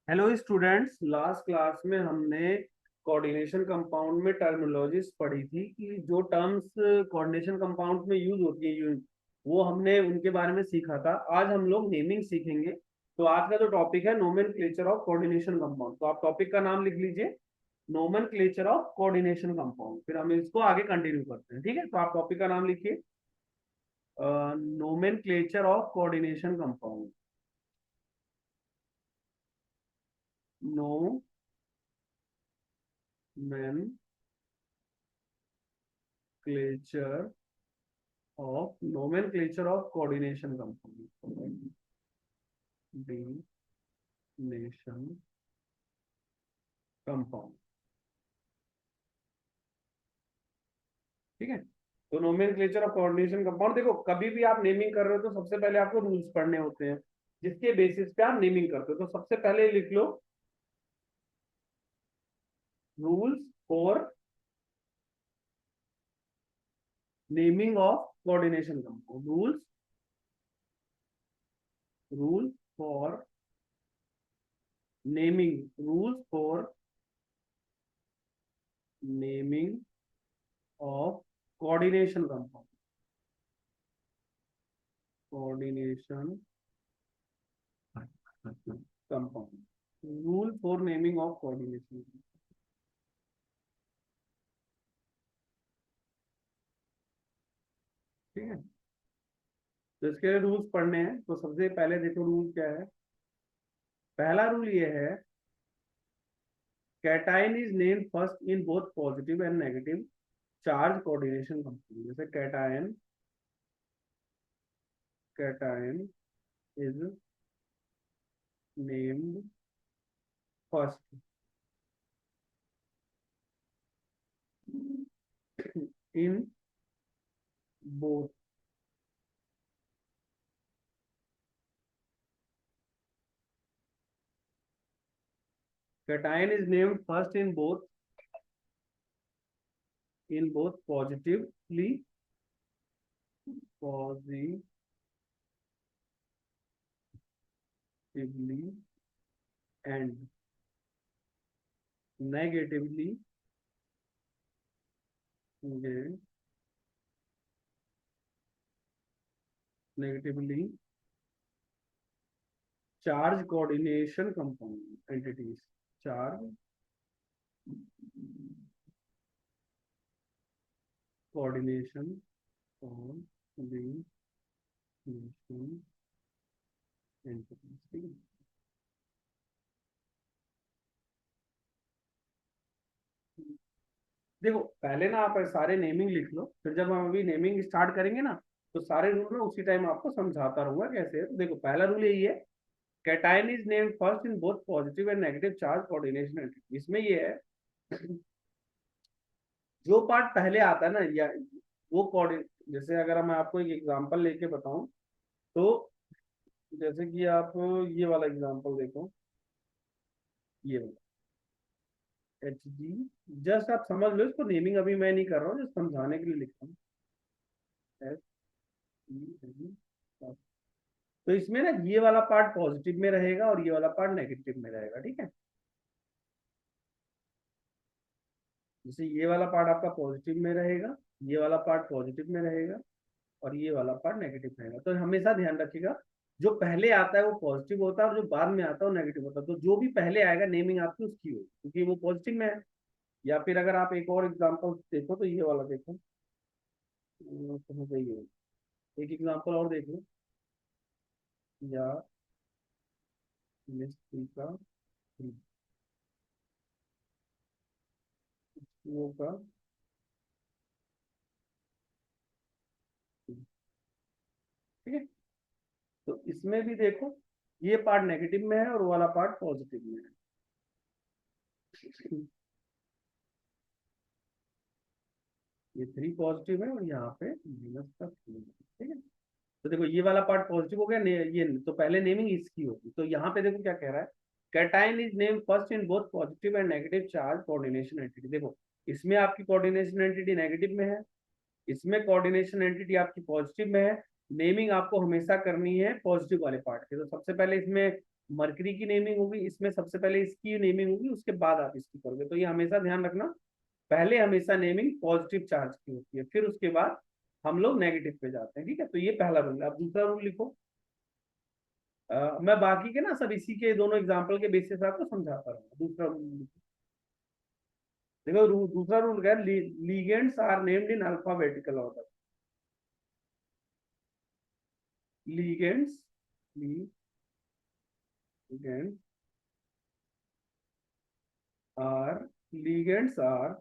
Hello students, last class में हमने coordination compound में टर्मिनोलॉजीज पढ़ी थी कि जो टर्म्स कोऑर्डिनेशन कंपाउंड में यूज होती है वो हमने उनके बारे में सीखा था। आज हम लोग नेमिंग सीखेंगे। तो आज का जो टॉपिक है नोमेनक्लेचर ऑफ कोऑर्डिनेशन कंपाउंड। तो आप टॉपिक का नाम लिख लीजिए, नोमेनक्लेचर ऑफ कोऑर्डिनेशन कंपाउंड। फिर हम इसको आगे कंटिन्यू करते हैं। ठीक है, तो आप टॉपिक का नाम लिखिए, nomenclature of coordination compound. Nomenclature of nomenclature of coordination compound. Coordination compound। ठीक है, तो नोमेनक्लेचर ऑफ कोऑर्डिनेशन कंपाउंड। देखो, कभी भी आप नेमिंग कर रहे हो तो सबसे पहले आपको रूल्स पढ़ने होते हैं जिसके बेसिस पे आप नेमिंग करते हो। तो सबसे पहले लिख लो rules for naming of coordination compound. Rule for naming of coordination compound. Coordination compound, rule for naming of coordination. ठीक है, तो इसके लिए रूल्स पढ़ने हैं। तो सबसे पहले देखो रूल क्या है। पहला रूल ये है, cation is named first in both positive and negative charge coordination compound. जैसे cation is named first in both cation is named first in both positively and negatively charge coordination compound entities. Charge coordination entities. ठीक है, देखो पहले ना आप सारे naming लिख लो, फिर जब हम अभी नेमिंग स्टार्ट करेंगे ना तो सारे रूल ना उसी टाइम आपको समझाता रहूंगा कैसे है। तो देखो पहला रूल यही है, cation is named first in both positive and negative charge coordination entity. इसमें ये है, जो पार्ट पहले आता है ना या वो कोऑर्डिनेट, जैसे अगर मैं आपको एक एग्जांपल लेके बताऊं तो जैसे कि आप ये वाला एग्जांपल देखो, ये वाला HG। जस्ट आप समझ लो इसको, नेमिंग अभी मैं नहीं कर रहा हूँ, जस्ट समझाने के लिए लिख रहा हूँ। HG, तो इसमें ना ये वाला पार्ट पॉजिटिव में रहेगा और ये वाला पार्ट नेगेटिव में रहेगा। ठीक है, जैसे ये वाला पार्ट आपका पॉजिटिव में रहेगा, ये वाला पार्ट पॉजिटिव में रहेगा और ये वाला पार्ट नेगेटिव रहेगा। तो हमेशा ध्यान रखिएगा, जो पहले आता है वो पॉजिटिव होता है और जो बाद में आता है वो नेगेटिव होता है। तो जो भी पहले आएगा नेमिंग आपकी उसकी होगी क्योंकि वो पॉजिटिव में है। या फिर अगर आप एक और एग्जांपल देखो तो ये वाला देखो, तो सही है। एक एग्जांपल और देख लो, या मिस्त्री का वो का। ठीक है, तो इसमें भी देखो ये पार्ट नेगेटिव में है और वो वाला पार्ट पॉजिटिव में है। ये 3 पॉजिटिव है और यहाँ पे माइनस का 3 है। ठीक है, तो देखो ये वाला पार्ट पॉजिटिव हो गया, ये तो पहले नेमिंग इसकी होगी। तो यहाँ पे देखो क्या कह रहा है, cation is name first in both positive and negative charge coordination entity. देखो इसमें आपकी कोऑर्डिनेशन एंटिटी नेगेटिव में है, इसमें कोऑर्डिनेशन एंटिटी आपकी पॉजिटिव में है। नेमिंग आपको हमेशा करनी है पॉजिटिव वाले पार्ट की। तो सबसे पहले इसमें मरकरी की नेमिंग होगी, इसमें सबसे पहले इसकी नेमिंग होगी, उसके बाद आप इसकी करोगे। तो ये हमेशा ध्यान रखना, पहले हमेशा नेमिंग पॉजिटिव चार्ज की होती है, फिर उसके बाद हम लोग नेगेटिव पे जाते हैं। ठीक है, तो ये पहला रूल है। अब दूसरा रूल लिखो। मैं बाकी के ना सब इसी के दोनों एग्जाम्पल के बेसिस पे आपको समझाता रहूंगा। दूसरा रूल देखो, दूसरा रूल क्या है, ligands are named in alphabetical order. Ligands ligand ligands are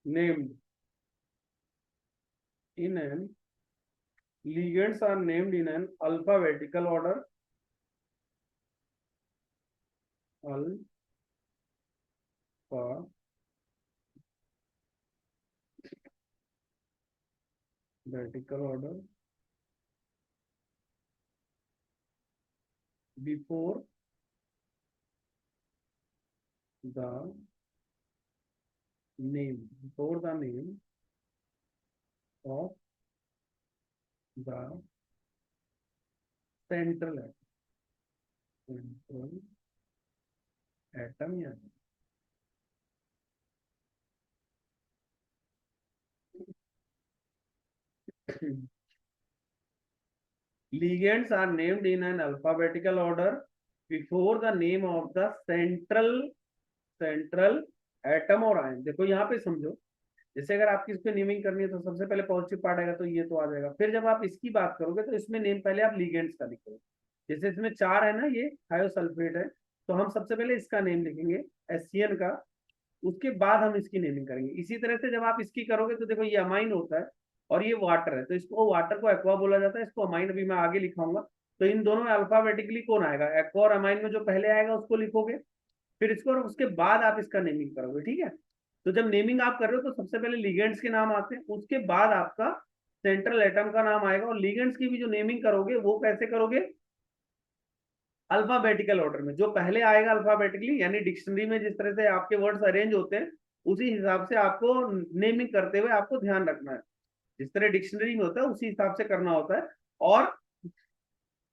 named in an ligands are named in an alphabetical order. Alphabetical order before the name of the central atom या ligands are named in an alphabetical order before the name of the central atom और ion. देखो यहाँ पे समझो, जैसे अगर आपकी इस पे नेमिंग करनी है तो सबसे पहले पॉजिटिव पार्ट आएगा, तो ये तो आ जाएगा। फिर जब आप इसकी बात करोगे तो इसमें नेम पहले आप लिगेंड्स का लिखोगे। जैसे इसमें चार है ना, ये थायोसल्फेट है, तो हम सबसे पहले इसका नेम लिखेंगे एससीएन का, उसके बाद हम इसकी नेमिंग करेंगे। इसी तरह से जब आप इसकी करोगे तो देखो ये अमाइन होता है और ये वाटर है, तो इसको वाटर को एक्वा बोला जाता है, इसको अमाइन अभी मैं आगे लिखाऊंगा। तो इन दोनों में अल्फाबेटिकली कौन आएगा, एक्वा और अमाइन में जो पहले आएगा उसको लिखोगे, फिर इसको और उसके बाद आप इसका नेमिंग करोगे। ठीक है, तो जब नेमिंग आप कर रहे हो तो सबसे पहले लिगेंड्स के नाम आते हैं, उसके बाद आपका सेंट्रल एटम का नाम आएगा। और लिगेंड्स की भी जो नेमिंग करोगे वो कैसे करोगे, अल्फाबेटिकल ऑर्डर में। जो पहले आएगा अल्फाबेटिकली, यानी डिक्शनरी में जिस तरह से आपके वर्ड्स अरेंज होते हैं उसी हिसाब से आपको नेमिंग करते हुए आपको ध्यान रखना है। जिस तरह डिक्शनरी में होता है उसी हिसाब से करना होता है। और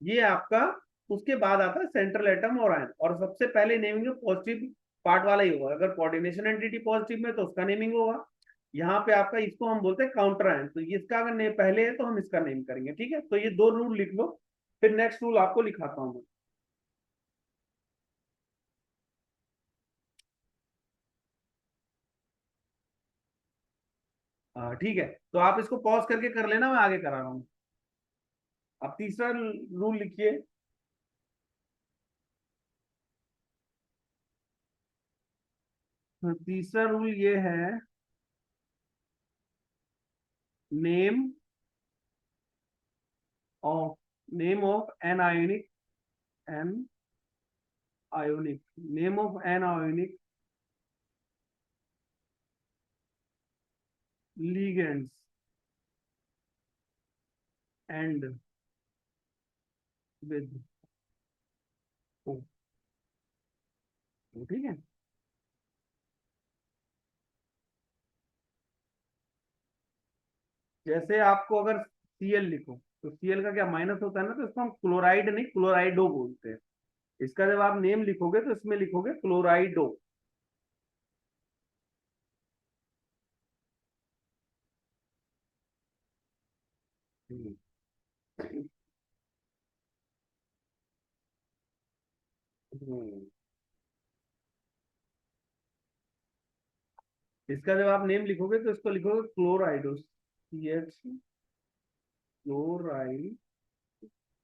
ये आपका उसके बाद आता है सेंट्रल एटम और आयन, और सबसे पहले नेमिंग पॉजिटिव पार्ट वाला ही होगा। अगर कोऑर्डिनेशन एंटिटी पॉजिटिव में तो उसका नेमिंग होगा। यहाँ पे आपका इसको हम बोलते हैं काउंटर आयन, तो इसका अगर पहले है तो हम इसका नेम करेंगे। ठीक है, तो ये दो रूल लिख लो, फिर नेक्स्ट रूल आपको लिखाता हूँ। ठीक है, तो आप इसको पॉज करके कर लेना, मैं आगे करा रहा हूँ। अब तीसरा रूल लिखिए। तीसरा रूल ये है, name of name of anionic anionic name of anionic ligands and with O। ठीक है, जैसे आपको अगर Cl लिखो तो Cl का क्या माइनस होता है ना, तो इसको हम क्लोराइड नहीं क्लोराइडो बोलते हैं। इसका जब आप नेम लिखोगे तो इसमें लिखोगे क्लोराइडो। हम्म। इसका जब आप नेम लिखोगे तो इसको लिखोगे क्लोराइडो, CH क्लोराइड।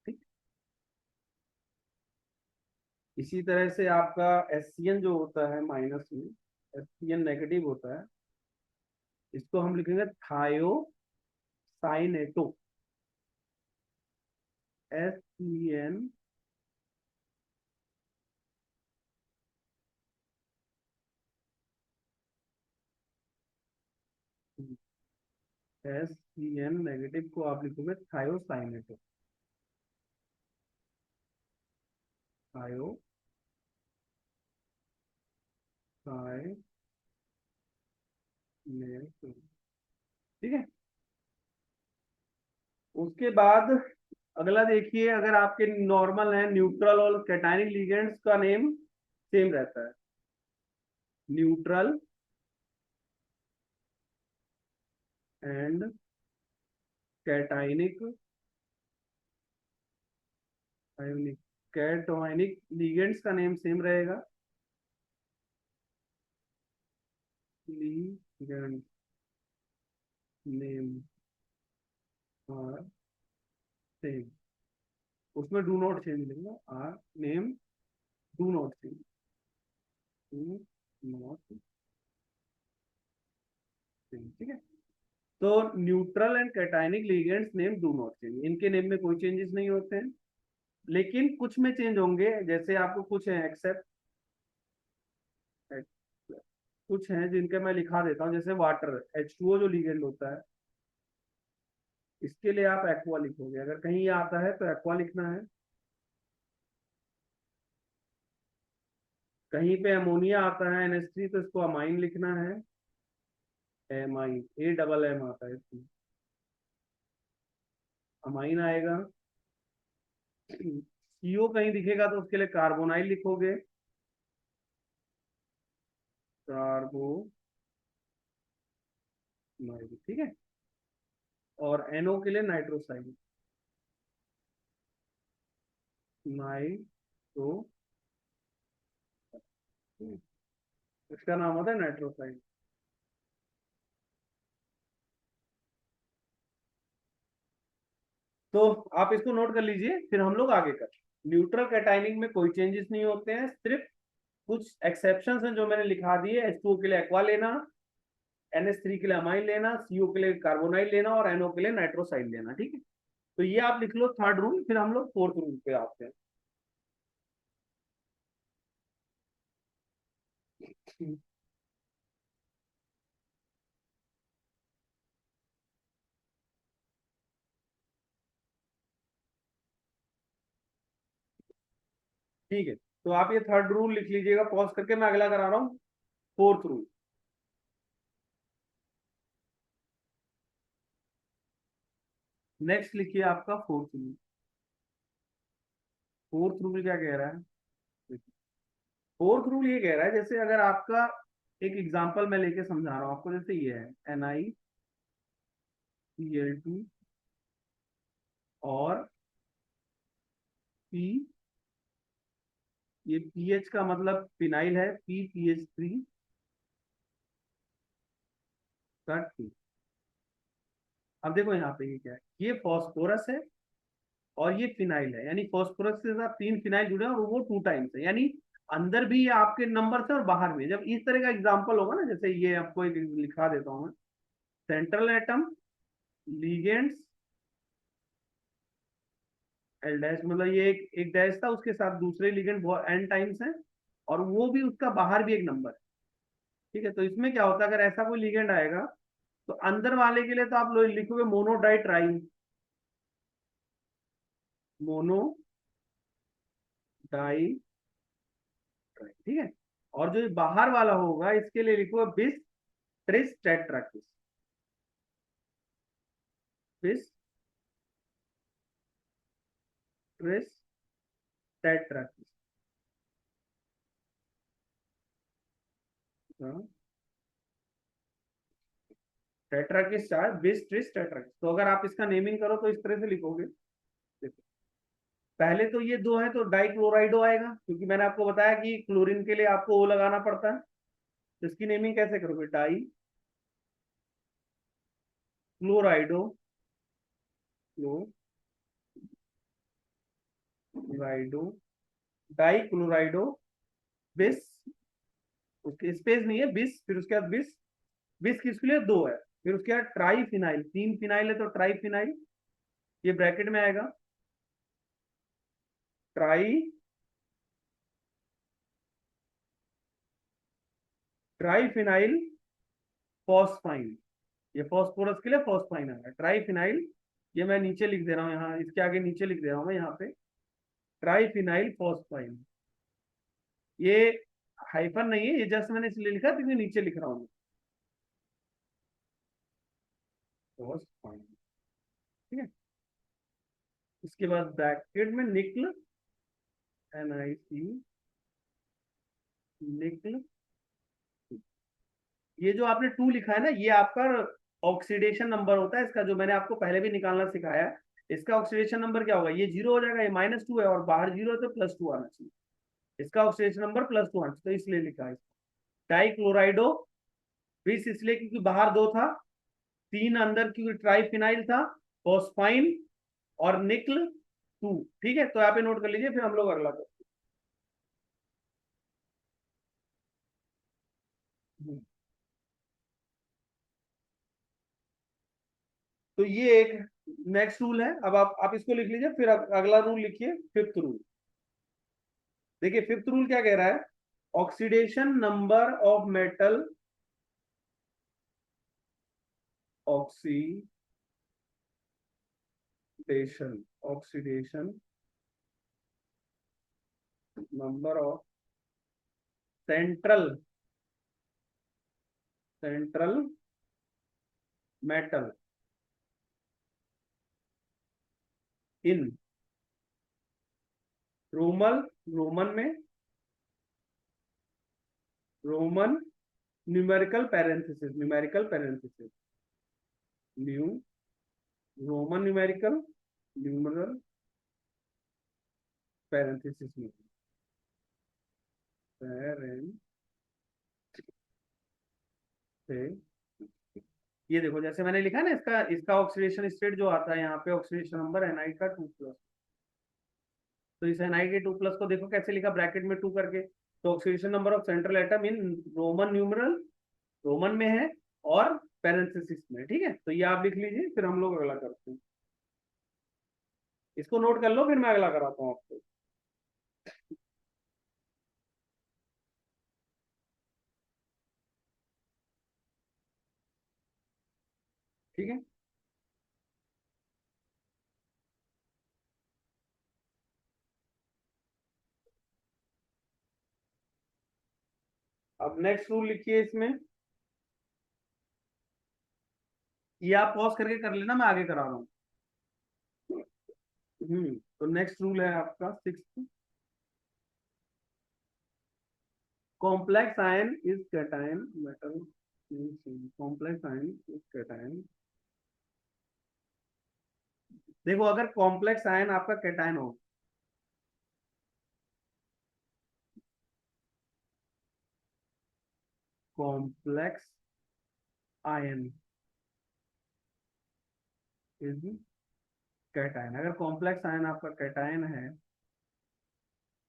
ठीक, इसी तरह से आपका एससीएन जो होता है माइनस में, एससीएन नेगेटिव होता है, इसको हम लिखेंगे थायो साइनेटो। एससीएन एससीएन नेगेटिव को आप लिखोगे थायोसाइनेटो। थायोसाइनेटो। ठीक है। उसके बाद अगला देखिए, अगर आपके नॉर्मल है न्यूट्रल और कैटायनिक लिगेंड्स का नेम सेम रहता है। Neutral and cationic ionic cationic ligands का नेम सेम रहेगा। लिगेंड नेम आर सेम, उसमें डू नॉट चेंज लिखना, are name do not change, do not change, ठीक है। तो neutral and cationic ligands name do not change, इनके name में कोई चेंजेस नहीं होते हैं, लेकिन कुछ में चेंज होंगे। जैसे आपको कुछ है एक्सेप्ट, कुछ हैं जिनके मैं लिखा देता हूँ, जैसे वाटर H2O जो लिगेंड होता है, इसके लिए आप एक्वा लिखोगे। अगर कहीं ये आता है तो एक्वा लिखना है। कहीं पे अमोनिया आता है NH3 तो इसको अमाइन लिखना है, एमाइन, A डबल M आता है इसमें, अमाइन आएगा। CO कहीं दिखेगा तो उसके लिए कार्बोनाइल लिखोगे, कार्बोनाइल, ठीक है। और NO के लिए नाइट्रोसाइल, नाइट्रो, इसका नाम होता है नाइट्रोसाइल। तो आप इसको नोट कर लीजिए, फिर हम लोग आगे कर। न्यूट्रल कैटायनिक में कोई चेंजेस नहीं होते हैं, सिर्फ कुछ एक्सेप्शंस हैं जो मैंने लिखा दिए। H2O के लिए एक्वा लेना, NH3 के लिए अमाइन लेना, CO के लिए कार्बोनाइल लेना और NO के लिए नाइट्रोसाइल लेना, ठीक है। तो ये आप लिख लो थर्ड रूल, फिर हम लोग फोर्थ रूल पे आते हैं। ठीक है, तो आप ये थर्ड रूल लिख लीजिएगा पॉज करके, मैं अगला करा रहा हूँ, फोर्थ रूल। नेक्स्ट लिखिए आपका फोर्थ रूल। फोर्थ रूल क्या कह रहा है? फोर्थ रूल ये कह रहा है, जैसे अगर आपका एक एग्जांपल मैं लेके समझा रहा हूँ आपको, जैसे ये है NiCl2 और P, ये पीएच का मतलब फिनाइल है, PPH3 का 2। अब देखो यहाँ पे ये क्या है, ये फॉस्फोरस है और ये फिनाइल है, यानी फॉस्फोरस के साथ 3 फिनाइल जुड़े हैं और वो 2 टाइम्स है, यानी अंदर भी ये आपके नंबर से और बाहर भी। जब इस तरह का एग्जांपल होगा ना, जैसे ये आपको एक लिखा देता हूँ मैं, central atom, ligands, L dash, मतलब ये एक डैश था, उसके साथ दूसरे लिगेंड N टाइम्स है, और वो भी उसका बाहर भी एक नंबर है, ठीक है। तो इसमें क्या होता है, अगर ऐसा कोई लिगेंड आएगा तो अंदर वाले के लिए तो आप लोग लिखोगे mono di tri, mono di tri, ठीक है। और जो बाहर वाला होगा इसके लिए लिखो बिस ट्रिस टेट्राकिस, बिस ट्रिस टेट्राकिस, टेट्राकिस चार, बिस ट्रिस टेट्राकिस। तो अगर आप इसका नेमिंग करो तो इस तरह से लिखोगे। देखो, पहले तो ये दो है तो डाइक्लोराइडो आएगा, क्योंकि मैंने आपको बताया कि क्लोरीन के लिए आपको ओ लगाना पड़ता है। तो इसकी नेमिंग कैसे करोगे, डाई क्लोराइडो, क्लोराइडो, डाई क्लोराइडो, बिस, उसके स्पेस नहीं है, बिस, फिर उसके बाद बिस, बिस किसके लिए, दो है, फिर उसके बाद ट्राई फिनाइल, 3 फिनाइल है तो ट्राई फिनाइल, ये ब्रैकेट में आएगा, ट्राई, ट्राई फिनाइल फॉस्फाइन, ये फॉस्फोरस के लिए फॉस्फाइन है, ट्राई फिनाइल। ये मैं नीचे लिख दे रहा हूँ, यहाँ इसके आगे नीचे लिख दे रहा हूँ मैं यहाँ पे, ट्राई फिनाइल फॉस्फाइन। ये हाइफन नहीं है, ये जस्ट मैंने इसलिए लिखा क्योंकि नीचे लिख रहा हूँ। Cost fine. ठीक है, इसके बाद ब्रैकेट में निकल, NiC, निकल। ये जो आपने 2 लिखा है ना, ये आपका ऑक्सीडेशन नंबर होता है इसका, जो मैंने आपको पहले भी निकालना सिखाया है। इसका ऑक्सीडेशन नंबर क्या होगा, ये 0 हो जाएगा, ये -2 है और बाहर 0 है तो +2 आना चाहिए। इसका ऑक्सीडेशन नंबर +2 आना चाहिए, तो इसलिए लिखा है। डाइक्लोराइडो 20 इसलिए क्योंकि बाहर 2 था, 3 अंदर क्योंकि ट्राइफिनाइल था, फॉस्फाइन और निकल 2। ठीक है, तो यहाँ पे नोट कर लीजिए, फिर हम लोग अगला करते हैं। तो ये एक नेक्स्ट रूल है। अब आप इसको लिख लीजिए, फिर अगला रूल लिखिए, फिफ्थ रूल। देखिए फिफ्थ रूल क्या कह रहा है, oxidation number of metal, oxidation number of central central metal in Roman Roman में Roman numerical parenthesis new Roman numeral parenthesis में ये देखो जैसे मैंने लिखा है ना, इसका इसका ऑक्सीडेशन स्टेट जो आता है यहाँ पे, ऑक्सीडेशन नंबर एनआई का 2+। तो इस एनआई के 2+ को देखो कैसे लिखा, ब्रैकेट में 2 करके। तो oxidation number of central atom in Roman numeral, Roman में है और पैरेंथेसिस में। ठीक है, तो ये आप लिख लीजिए, फिर हम लोग अगला करते हैं। इसको नोट कर लो, फिर मैं अगला कराता हूँ आपको। ठीक है, अब नेक्स्ट रूल लिखिए इसमें। ये आप पॉज करके कर लेना, मैं आगे करा रहा हूँ। तो नेक्स्ट रूल है आपका 6th। Complex ion is cation metal, complex ion is cation. देखो अगर कॉम्प्लेक्स आयन आपका कैटायन हो, कॉम्प्लेक्स आयन इज कैटायन, अगर कॉम्प्लेक्स आयन आपका कैटायन है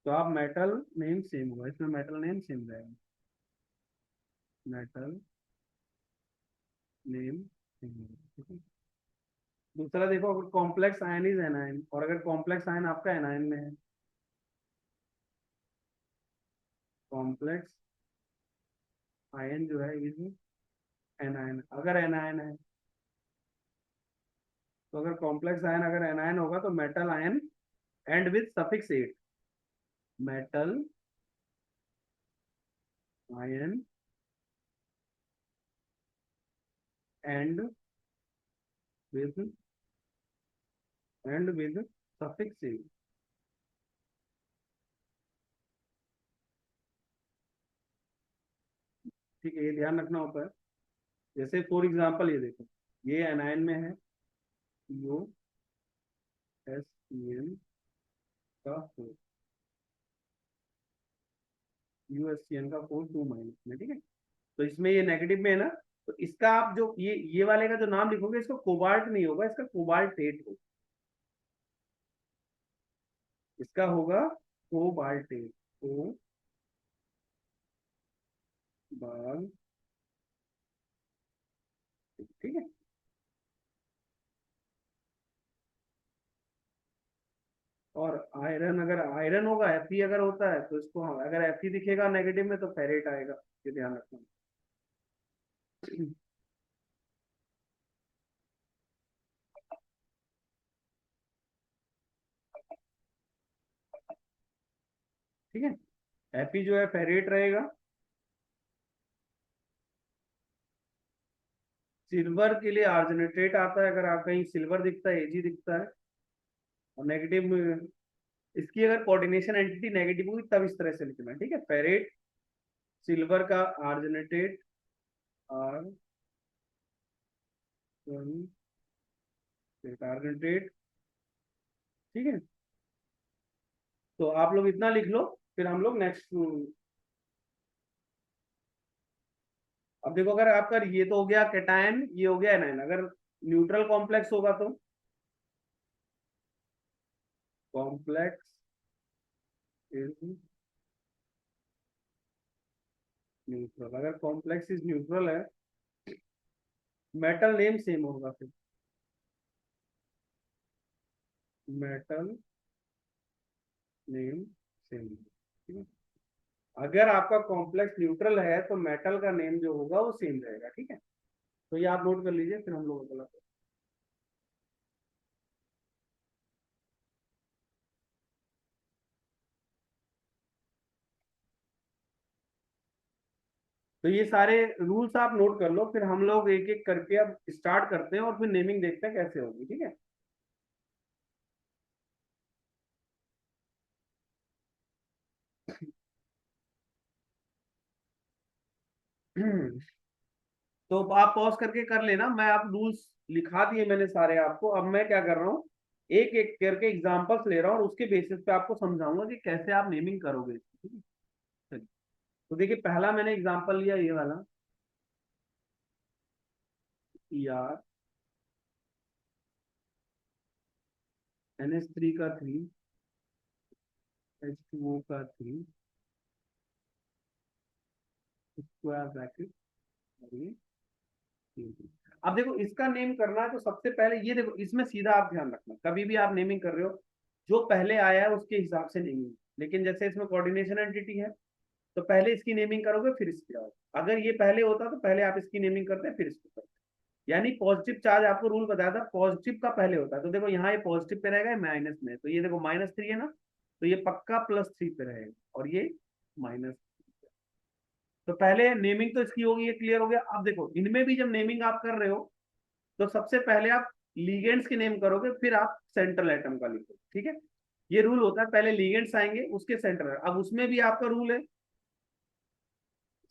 तो आप मेटल नेम सेम होगा, इसमें मेटल नेम सेम रहेगा, मेटल नेम सेम होगा। ठीक है, दूसरा देखो, अगर कॉम्प्लेक्स आयन इज एनायन, और अगर कॉम्प्लेक्स आयन आपका एनायन में है, कॉम्प्लेक्स आयन जो है इज एनायन, अगर एनायन है, तो अगर कॉम्प्लेक्स आयन अगर एनायन होगा तो metal ion and with suffix 8, metal ion and with suffix 8। ठीक है, ये ध्यान रखना होता है। जैसे फॉर एग्जांपल ये देखो, ये एनायन में है, यो एस का 4, यूएससीएन का 4 2- में। ठीक है, तो इसमें ये नेगेटिव में है ना, तो इसका आप जो ये वाले का जो नाम लिखोगे, इसको कोबाल्ट नहीं होगा, इसका कोबाल्टेट होगा, इसका होगा कोबाल्टेट, कोबाल्ट। ठीक है, और आयरन, अगर आयरन होगा, Fe अगर होता है तो इसको, हाँ अगर Fe दिखेगा नेगेटिव में तो फेरेट आएगा, ये ध्यान रखना। ठीक है, Fe जो है फेरेट रहेगा, सिल्वर के लिए आर्जिनेट्रेट आता है, अगर आप कहीं सिल्वर दिखता है एजी दिखता है। और नेगेटिव, इसकी अगर कोऑर्डिनेशन एंटिटी नेगेटिव होगी तब इस तरह से लिखना है, ठीक है। फेरेट सिल्वर का आर्जिनेटेड, आर्जिनेटेड, ठीक है। तो आप लोग इतना लिख लो, फिर हम लोग नेक्स्ट। अब देखो, अगर आपका ये तो हो गया कैटायन, ये हो गया एनायन, अगर न्यूट्रल कॉम्प्लेक्स होगा तो कॉम्प्लेक्स इज न्यूट्रल, अगर कॉम्प्लेक्स इज न्यूट्रल है, मेटल नेम सेम होगा, फिर मेटल नेम सेम, ठीक है। अगर आपका कॉम्प्लेक्स न्यूट्रल है तो मेटल का नेम जो होगा वो सेम रहेगा, ठीक है। तो ये आप नोट कर लीजिए, फिर हम लोग अगला। तो ये सारे रूल्स आप नोट कर लो, फिर हम लोग एक एक करके अब स्टार्ट करते हैं और फिर नेमिंग देखते हैं कैसे होगी, ठीक है। तो आप पॉज करके कर लेना, मैं आप रूल्स लिखा दिए मैंने सारे आपको। अब मैं क्या कर रहा हूँ, एक एक करके एग्जांपल्स ले रहा हूँ और उसके बेसिस पे आपको समझाऊंगा कि कैसे आप नेमिंग करोगे, ठीक है। चलिए। तो देखिए, पहला मैंने एग्जांपल लिया ये वाला, यार NH3 का 3, H2O का 3, स्क्वायर ब्रैकेट, और ये 3। अब देखो, इसका नेम करना है तो सबसे पहले ये देखो, इसमें सीधा आप ध्यान रखना, कभी भी आप नेमिंग कर रहे हो, जो पहले आया है उसके हिसाब से नेमिंग। लेकिन जैसे इसमें कोऑर्डिनेशन एंटिटी है, तो पहले इसकी नेमिंग करोगे फिर इसकी आओगे। अगर ये पहले होता तो पहले आप इसकी नेमिंग करते फिर इसको करते। यानी पॉजिटिव चार्ज, आपको रूल बताया था पॉजिटिव का पहले होता है। तो देखो यहाँ ये पॉजिटिव पे रहेगा, माइनस में, तो ये देखो -3 है ना, तो ये पक्का +3 पे रहेगा, और ये माइनस। तो पहले नेमिंग तो इसकी होगी, ये क्लियर हो गया। अब देखो, इनमें भी जब नेमिंग आप कर रहे हो तो सबसे पहले आप लीगेंड्स की नेम करोगे, फिर आप सेंट्रल एटम का लिखो, ठीक है। ये रूल होता है, पहले लीगेंड्स आएंगे उसके सेंट्रल। अब उसमें भी आपका रूल है,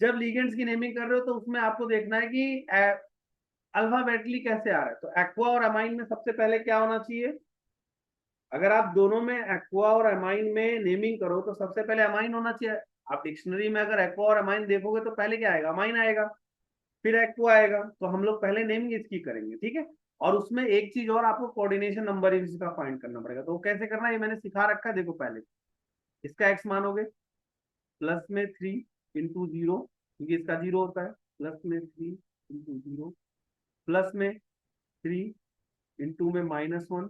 जब लीगेंड्स की नेमिंग कर रहे हो तो उसमें आपको देखना है कि अल्फाबेटली कैसे आ रहा है। तो एक्वा और अमाइन में सबसे पहले क्या होना चाहिए, अगर आप दोनों में एक्वा और अमाइन में नेमिंग करो तो सबसे पहले अमाइन होना चाहिए। आप डिक्शनरी में अगर एक्वा और अमाइन देखोगे तो पहले क्या आएगा, अमाइन आएगा, फिर एक्वा आएगा। तो हम लोग पहले नेमिंग इसकी करेंगे, ठीक है। और उसमें एक चीज और, आपको कोऑर्डिनेशन नंबर इसका फाइंड करना पड़ेगा। तो वो कैसे करना है ये मैंने सिखा रखा है, देखो पहले इसका एक्स मानोगे, प्लस में 3 × 0, क्योंकि इसका 0 होता है, प्लस में 3 × 0, प्लस में 3 में -1,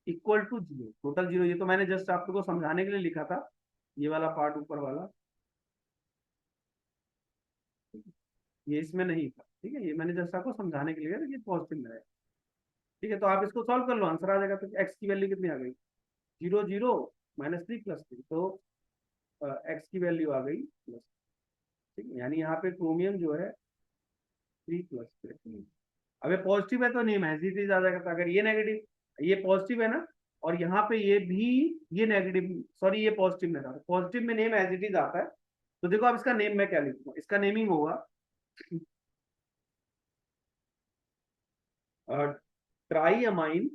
इक्वल टू 0, टोटल 0। ये तो मैंने जस्ट आप लोगों को समझाने के लिए लिखा था, ये वाला पार्ट ऊपर वाला, ये इसमें नहीं था, ठीक है। ये मैंने जस्ट आपको समझाने के लिए, ये पॉजिटिव में है, ठीक है। तो आप इसको सॉल्व कर लो, आंसर आ जाएगा। तो एक्स की वैल्यू कितनी आ गई, 0 0 -3 +3, तो एक्स की वैल्यू आ गई प्लस, ठीक है। यानी यहाँ पे क्रोमियम जो है 3 + 3। अब ये पॉजिटिव है तो नेम एज इट इज आ जाएगा। तो अगर ये नेगेटिव, ये पॉजिटिव है ना, और यहाँ पे ये भी, ये नेगेटिव, सॉरी ये पॉजिटिव में था, पॉजिटिव में नेम एज इट इज आता है। तो देखो अब इसका नेम मैं क्या लिखूंगा, इसका नेमिंग होगा try amine,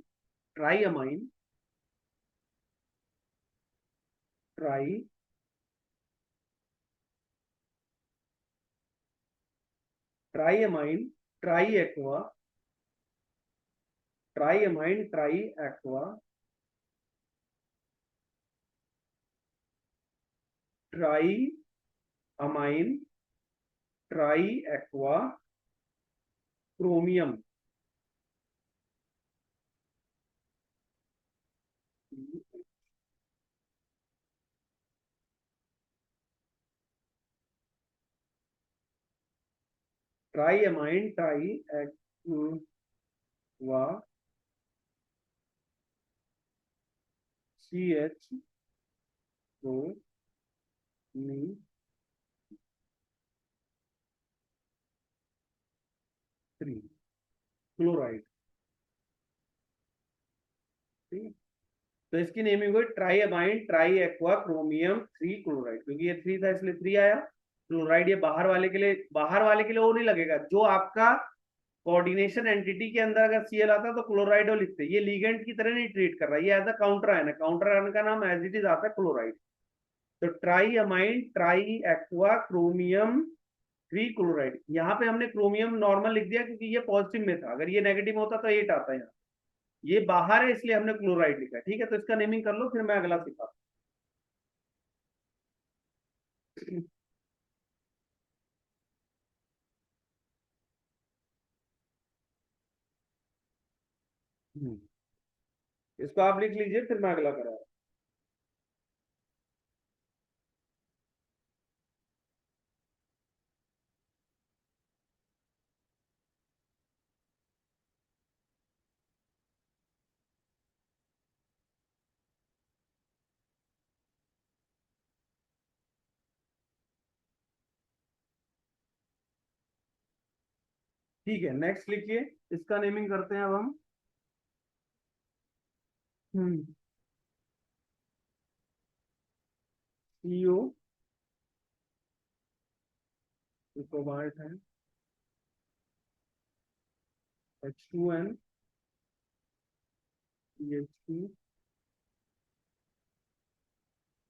try amine, try, try amine, try aqua, try amine, try aqua, try amine, try aqua, chromium, try amine, try aqua, CH2। 3 chloride. ठीक है, तो इसकी नेमिंग हुई try amine try aqua chromium 3 chloride, क्योंकि ये 3 था इसलिए 3 आया। क्लोराइड ये बाहर वाले के लिए वो नहीं लगेगा, जो आपका कोऑर्डिनेशन एंटिटी के अंदर अगर Cl आता तो क्लोराइड और लिखते, ये लिगेंड की तरह नहीं ट्रीट कर रहा, ये एज अ काउंटर आयन है, काउंटर आयन का नाम एज इट इज आता है क्लोराइड। तो try amine try aqua chromium 3 chloride, यहाँ पे हमने क्रोमियम नॉर्मल लिख दिया क्योंकि ये पॉजिटिव में था, अगर ये नेगेटिव होता तो 8 आता है यहाँ, ये बाहर है इसलिए हमने क्लोराइड लिखा है। ठीक है, तो इसका नेमिंग कर लो, फिर मैं अगला सिखा। इसको आप लिख लीजिए, फिर मैं अगला करा। ठीक है, नेक्स्ट लिखिए, इसका नेमिंग करते हैं अब हम। हम्म सीओ कोबाल्ट है, H2n CH2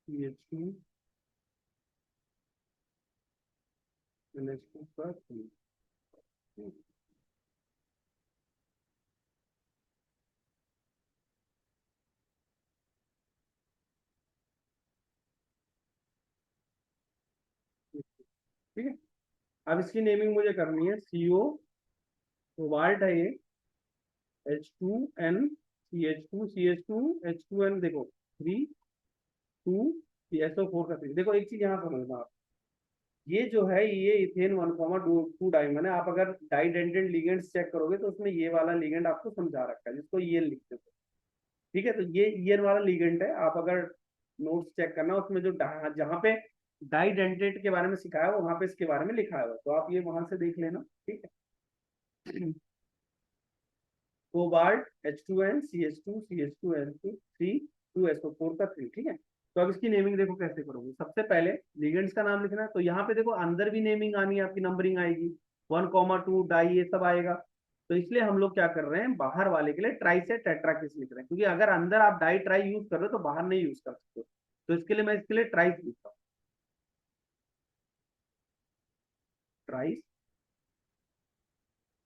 CH2 NH2 का 3। ठीक है, अब इसकी नेमिंग मुझे करनी है। सीओ कोबाल्ट है ये, H2n CH2 CH2 H2n, देखो 3 2 SO4 का 3। देखो एक चीज यहाँ समझना आप, ये जो है ये इथेन 1,2 डायमंड है, आप अगर डाइडेंटेड लिगेंड्स चेक करोगे तो उसमें ये वाला लिगेंड आपको समझा रखा है जिसको ये लिखते थे। ठीक है, तो ये वाला लिगेंड है, आप अगर नोट्स चेक करना उसमें जो जहाँ पे डाइडेंटेट के बारे में सिखाया है वहां पे इसके बारे में लिखा है, तो आप ये वहां से देख लेना। ठीक है, cobalt H2n CH2 CH2n2 3 2SO4 का 3। ठीक है, तो अब इसकी नेमिंग देखो कैसे करोगे। सबसे पहले लिगेंड्स का नाम लिखना है, तो यहाँ पे देखो अंदर भी नेमिंग आनी है, आपकी नंबरिंग आएगी 1,2 डाई ये सब आएगा। तो इसलिए हम लोग क्या कर रहे हैं, बाहर वाले के लिए ट्राई से टेट्राकिस लिख रहे हैं, क्योंकि अगर अंदर आप डाई ट्राई यूज कर रहे हो तो बाहर नहीं यूज कर सकते, तो इसके लिए मैं इसके लिए ट्राइस लिखता हूँ। ट्राइस,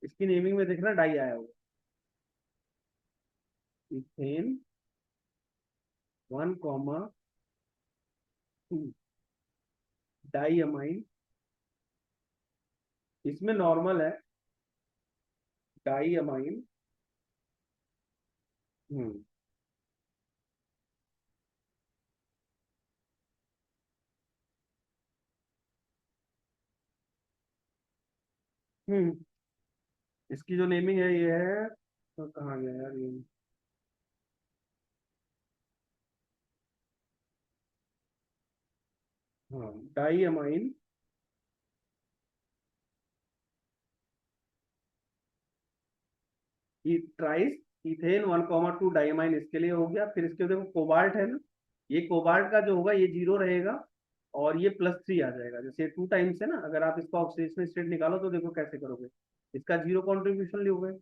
इसकी नेमिंग में देखना डाई आया होगा, इथेन 1,2 डाई अमाइन, इसमें नॉर्मल है डाई अमाइन। हम्म हम्म इसकी जो नेमिंग है ये है, तो कहाँ गया यार ये। हाँ, डाई अमाइन, ट्राइस इथेन 1,2 डाइमाइन, इसके लिए हो गया। फिर इसके देखो कोबाल्ट है ना, ये कोबाल्ट का जो होगा ये 0 रहेगा और ये +3 आ जाएगा, जैसे 2 टाइम्स है ना, अगर आप इसका ऑक्सीडेशन स्टेट निकालो तो देखो कैसे करोगे, इसका 0 कॉन्ट्रीब्यूशन लोगे,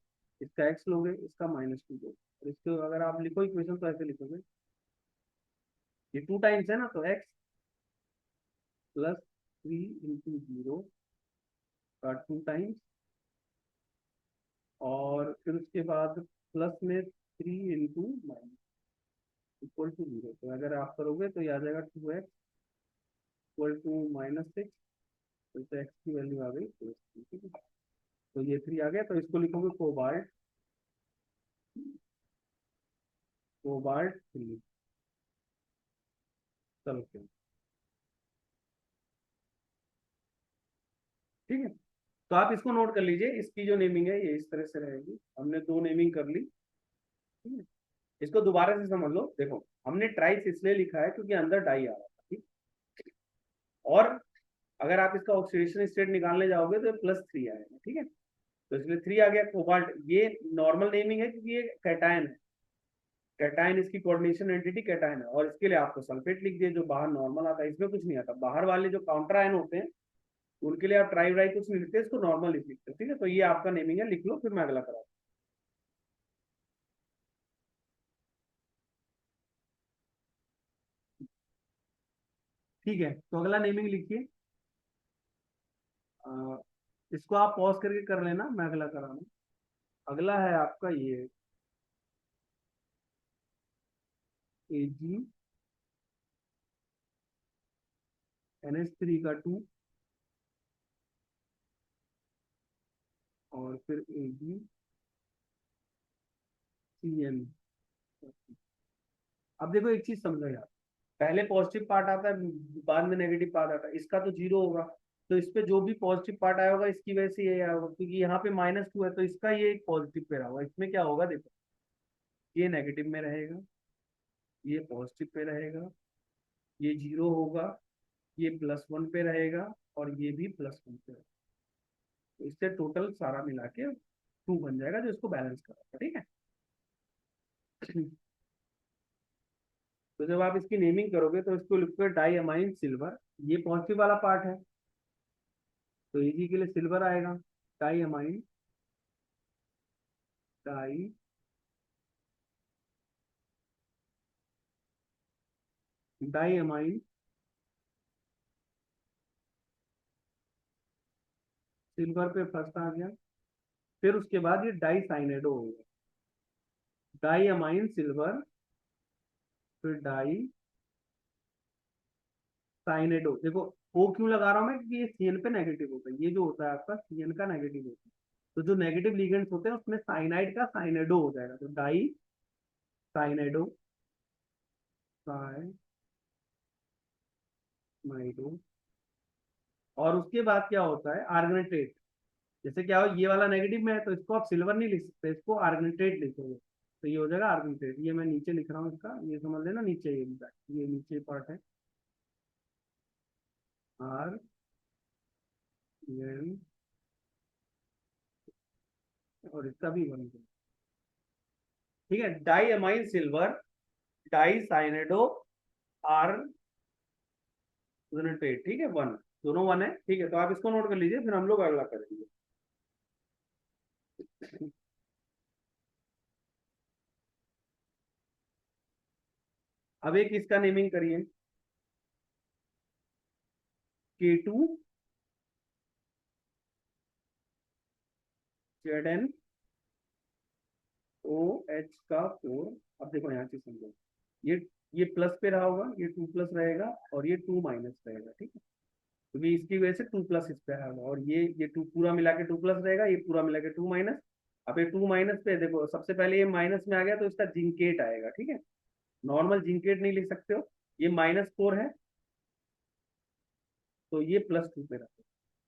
इसका x लोगे, इसका -2 लोगे, और इसको अगर आप लिखो इक्वेशन तो ऐसे लिखोगे, ये 2 टाइम्स है ना, तो x +3 × 0 का 2 टाइम्स, और फिर उसके बाद प्लस में 3 × -इक्वल टू 0। तो अगर आप करोगे तो ये आ जाएगा 2x इक्वल टू -6, तो एक्स की वैल्यू आ गई 2x। ठीक है, तो ये 3 आ गया, तो इसको लिखोगे कोबाल्ट, कोबाल्ट 3। चलो फिर, ठीक है, तो आप इसको नोट कर लीजिए, इसकी जो नेमिंग है ये इस तरह से रहेगी। हमने 2 नेमिंग कर ली। ठीक है, इसको दोबारा से समझ लो, देखो हमने ट्राइस इसलिए लिखा है क्योंकि अंदर डाई आ रहा था। ठीक, और अगर आप इसका ऑक्सीडेशन स्टेट निकालने जाओगे तो +3 आएगा। ठीक है, तो इसलिए 3 आ गया। कोबाल्ट ये नॉर्मल नेमिंग है क्योंकि ये कैटायन है, कैटायन इसकी कोऑर्डिनेशन एंटिटी कैटायन है। और इसके लिए आपको सल्फेट लिख दिए जो बाहर नॉर्मल आता है, इसमें कुछ नहीं आता। बाहर वाले जो काउंटर आयन होते हैं उनके लिए आप ट्राई व्राई कुछ नहीं लिखते, इसको नॉर्मल लिख लिखते, ठीक है। तो ये आपका नेमिंग है, लिख लो, फिर मैं अगला करा। ठीक है, तो अगला नेमिंग लिखिए। इसको आप पॉज करके कर लेना, मैं अगला करा रहा हूँ। अगला है आपका ये AgNH3 का 2, और फिर AgCN। अब देखो एक चीज समझो यार, पहले पॉजिटिव पार्ट आता है, बाद में नेगेटिव पार्ट आता है। इसका तो जीरो होगा, तो इस पे जो भी पॉजिटिव पार्ट आया होगा इसकी वजह से ये आया होगा, क्योंकि यहाँ पे -2 है तो इसका ये पॉजिटिव पे रहा होगा। इसमें क्या होगा देखो, ये नेगेटिव में रहेगा, ये पॉजिटिव पे रहेगा, ये जीरो होगा, ये +1 पे रहेगा, और ये भी +1 पे रहेगा। तो इससे टोटल सारा मिला के 2 बन जाएगा, जो इसको बैलेंस करेगा, ठीक है। तो जब आप इसकी नेमिंग करोगे तो इसको लिखोगे डाई अमाइन सिल्वर, ये पॉजिटिव वाला पार्ट है, तो इजी के लिए सिल्वर आएगा। Di amine, di di amine silver पे फर्स्ट आ गया। फिर उसके बाद ये डाई साइनेडो हो गया, डाई अमाइन सिल्वर, फिर डाई साइनेडो। देखो ओ क्यों लगा रहा हूं मैं, क्योंकि ये सीएन पे नेगेटिव होता है, ये जो होता है आपका सीएन का नेगेटिव होता है। तो जो नेगेटिव लिगेंड्स होते हैं उसमें साइनाइड का साइनेडो हो जाएगा, तो डाई साइनेडो, साइनाइडो। और उसके बाद क्या होता है, आर्गनेटेट। जैसे क्या हो, ये वाला नेगेटिव में है तो इसको आप सिल्वर नहीं लिख सकते, इसको आर्गनेटेट लिखोगे, तो ये हो जाएगा आर्गनेटेट। ये मैं नीचे लिख रहा हूँ इसका, ये समझ लेना नीचे, ये नीचे पार्ट है, आर एन, और इसका भी 1, ठीक है। Di amine silver, di cyanido, argentate, ठीक है, 1, दोनों 1 है, ठीक है। तो आप इसको नोट कर लीजिए, फिर हम लोग अगला करेंगे। अब एक इसका नेमिंग करिए, K2 ZnOH का 4। अब देखो यहाँ चीज समझो, ये ये प्लस पे रहा होगा, ये 2 प्लस रहेगा, और ये 2 माइनस रहेगा, ठीक है। क्योंकि इसकी वजह से 2 प्लस इस पे आया होगा, और ये 2 पूरा मिला के 2 प्लस रहेगा, ये पूरा मिला के 2 माइनस। अब ये 2 माइनस पे देखो, सबसे पहले ये माइनस में आ गया तो इसका जिंकेट आएगा, ठीक है। नॉर्मल जिंकेट नहीं लिख सकते हो, ये -4 है तो ये +2 पे रहेगा।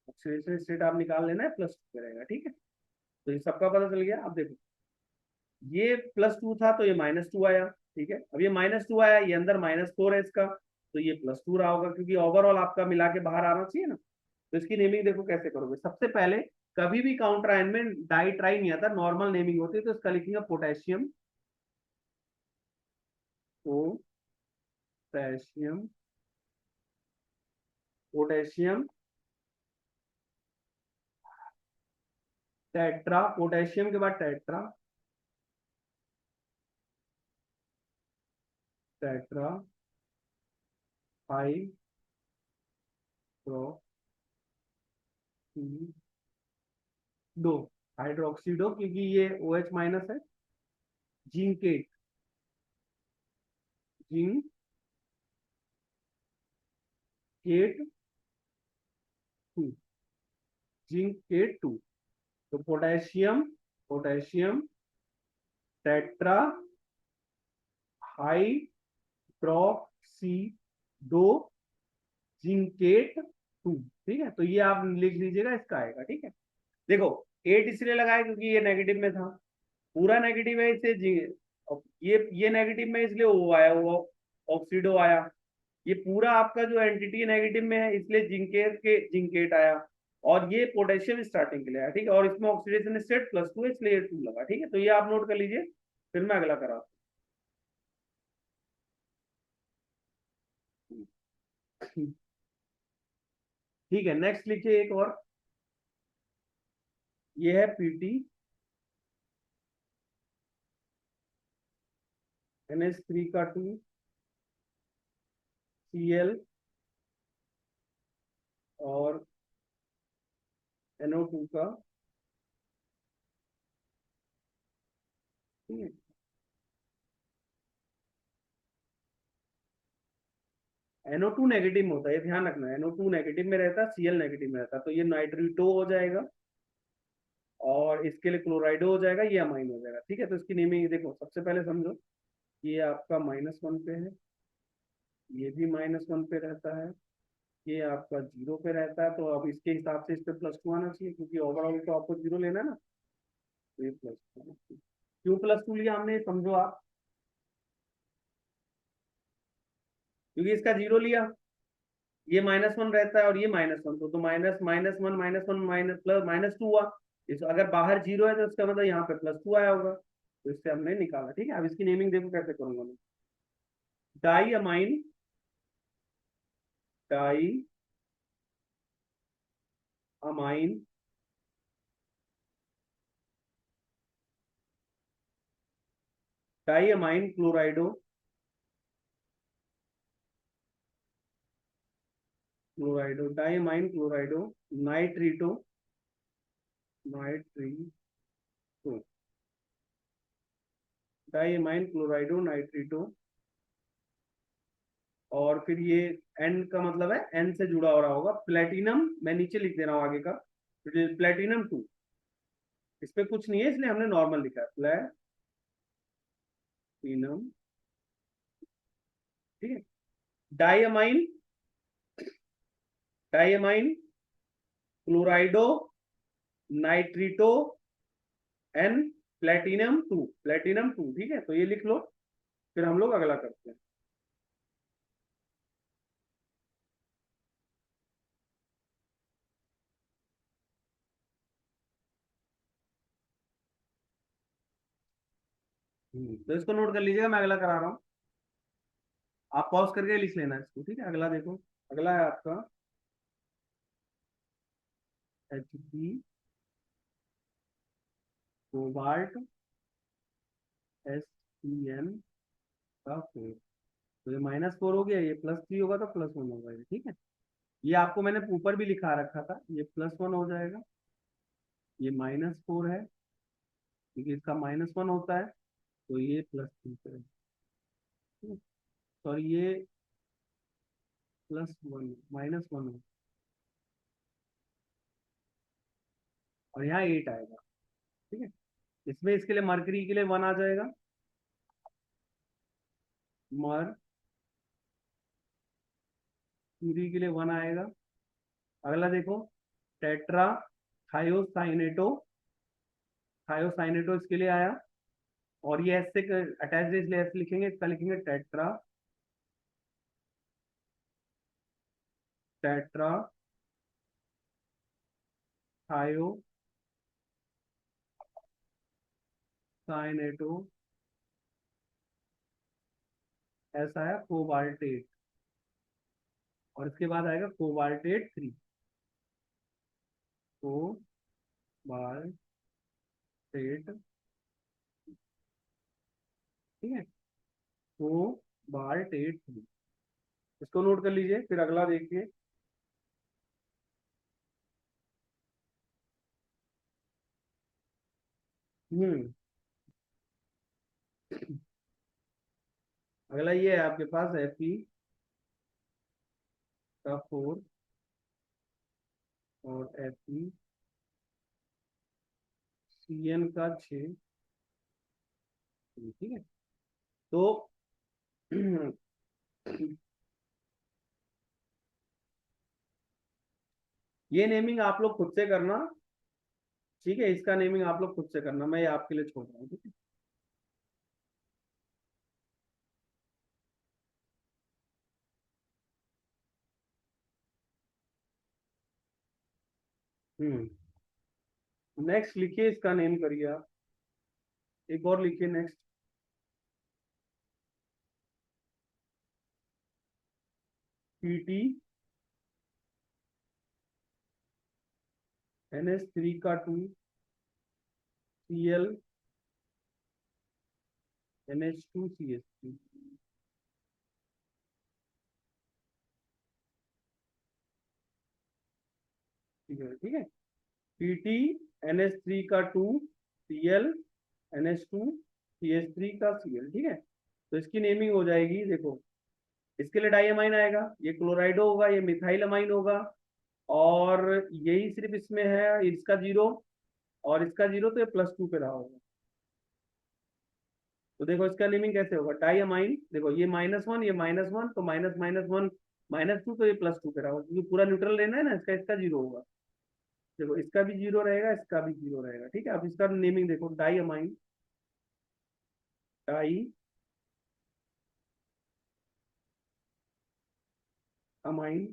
ऑक्सीडेशन स्टेट आप निकाल लेना है, +2 पे रहेगा, ठीक है। तो ये सबका पता चल गया। अब देखो, ये +2 था तो ये -2 आया, ठीक है। अब ये -2 आया, ये अंदर -4 है इसका, तो ये +2 रहा होगा, क्योंकि ओवरऑल आपका मिला के बाहर आना चाहिए ना। तो इसकी नेमिंग देखो कैसे करोगे। सबसे पहले कभी भी काउंटर आयन में डाई ट्राई नहीं आता, नॉर्मल नेमिंग होती है, तो इसका लिखेंगे potassium, potassium, potassium tetra, potassium के बाद टेट्रा, टेट्रा हाइड्रोक्सी 2, हाइड्रोक्सीडो, क्योंकि ये OH माइनस है। Zincate, zincate 2, zincate 2। तो पोटेशियम, पोटेशियम टेट्रा हाइड्रोक्सीडो जिंकेट 2, ठीक है। तो ये आप लिख लीजिएगा, इसका आएगा, ठीक है। देखो 8 इसलिए लगाया क्योंकि ये नेगेटिव में था, पूरा नेगेटिव है इसे ये नेगेटिव में इसलिए वो आया, वो ऑक्सीडो आया। ये पूरा आपका जो एंटिटी नेगेटिव में है इसलिए जिंकेट के जिंकेट आया। और ये पोटेशियम स्टार्टिंग के लिए है, ठीक है, और इसमें ऑक्सीडेशन स्टेट +2 है, इसलिए 2 लगा, ठीक है। तो ये आप नोट कर लीजिए, फिर मैं अगला करा। ठीक है, नेक्स्ट लिखिए एक और। ये है पीटी NH3 का 2, Cl और NO2 का, ठीक है। NO2 नेगेटिव में होता है, ये ध्यान रखना है, NO2 नेगेटिव में रहता है, Cl नेगेटिव में रहता है, तो ये नाइट्रिटो हो जाएगा, और इसके लिए क्लोराइडो हो जाएगा, ये अमाइन हो जाएगा, ठीक है। तो इसकी नेमिंग देखो, सबसे पहले समझो, ये आपका -1 पे है, ये भी -1 पे रहता है, ये आपका 0 पे रहता है, तो अब इसके हिसाब से इस पे +2 आना चाहिए, क्योंकि ओवरऑल तो आपको 0 लेना है ना, तो ये +2। क्यों +2 लिया हमने, समझो आप, क्योंकि इसका 0 लिया, ये -1 रहता है और ये -1, तो माइनस -1 -1 माइनस प्लस -2 हुआ। इस अगर बाहर 0 है तो इसका मतलब यहाँ पे +2 आया होगा, तो इससे हमने निकाला, ठीक है। अब इसकी नेमिंग देखो कैसे करूंगा मैं। Di amine, di amine di ammine chlorido, chlorido di ammine chlorido, nitrito, nitrito, di ammine chlorido nitrito, और फिर ये एन का मतलब है एन से जुड़ा हो रहा होगा, प्लेटिनम, मैं नीचे लिख दे रहा हूँ आगे का, प्लेटिनम 2, इस पे कुछ नहीं है इसलिए हमने नॉर्मल लिखा है, प्लेटिनम, ठीक है। Diamine, diamine क्लोराइडो नाइट्रीटो N platinum 2, platinum 2, ठीक है। तो ये लिख लो, फिर हम लोग अगला करते हैं। तो इसको नोट कर लीजिएगा, मैं अगला करा रहा हूँ, आप पॉज करके लिख लेना इसको, ठीक है। अगला देखो, अगला है आपका Hb कोबाल्ट SCN का 4, तो ये -4 हो गया, ये +3 होगा तो +1 होगा, ये ठीक है। ये आपको मैंने ऊपर भी लिखा रखा था, ये +1 हो जाएगा, ये -4 है, क्योंकि इसका -1 होता है, तो ये +3 है, और ये +1 -1 है, और यहाँ 8 आएगा, ठीक है। इसमें इसके लिए मरकरी के लिए 1 आ जाएगा, मरक्यूरी के लिए 1 आएगा। अगला देखो, टेट्रा थायोसाइनेटो, थायोसाइनेटो इसके लिए आया, और ये ऐसे अटैच इसलिए ऐसे लिखेंगे, इसका लिखेंगे टेट्रा, टेट्रा थायोसाइनेटो, ऐसा है कोबाल्टेट, और इसके बाद आएगा कोबाल्टेट 3, कोबाल्टेट, ठीक है, कोबाल्टेट 3, इसको नोट कर लीजिए, फिर अगला देखिए। हम्म अगला ये है आपके पास Fe का 4, और FeCN का 6, ठीक है। तो ये नेमिंग आप लोग खुद से करना, ठीक है, इसका नेमिंग आप लोग खुद से करना, मैं ये आपके लिए छोड़ रहा हूँ, ठीक है। नेक्स्ट लिखिए, इसका नेम करिए आप, एक और लिखिए नेक्स्ट। PT NH3 का 2 Cl NH2 CH3। ठीक है, ठीक है। PT NH3 का 2 Cl NH2 CH3 का Cl, ठीक है। तो इसकी नेमिंग हो जाएगी, देखो इसके लिए डाइअमाइन आएगा, ये क्लोराइडो होगा, ये मिथाइल अमाइन होगा, और यही सिर्फ इसमें है इसका जीरो, और इसका जीरो, तो ये +2 पे रहा होगा। तो देखो इसका नेमिंग कैसे होगा, डाइअमाइन, देखो ये -1, ये -1, तो माइनस माइनस वन -2, तो ये +2 पे रहा होगा, क्योंकि पूरा न्यूट्रल लेना है ना, इसका इसका जीरो होगा। देखो इसका भी जीरो रहेगा, इसका भी जीरो रहेगा, ठीक है। अब इसका नेमिंग देखो, diammine, di ammine,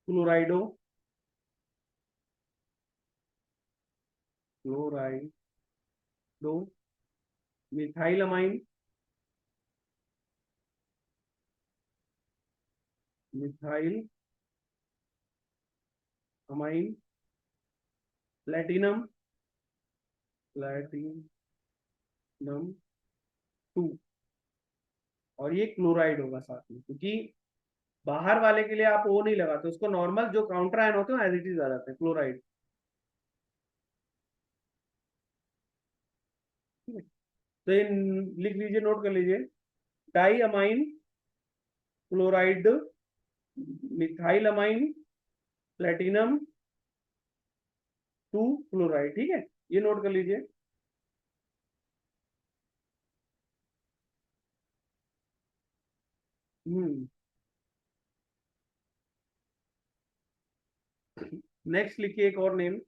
chlorido, chlorido, methyl ammine, methyl amine, platinum, platinum 2, और ये क्लोराइड होगा साथ में, क्योंकि बाहर वाले के लिए आप वो नहीं लगाते, उसको नॉर्मल जो काउंटर आयन होते हैं एज इट इज आ जाते हैं, क्लोराइड। तो ये लिख लीजिए, नोट कर लीजिए, di amine, chloride, methyl amine, platinum 2 chloride, ठीक है। ये नोट कर लीजिए। नेक्स्ट लिखिए एक और नेम,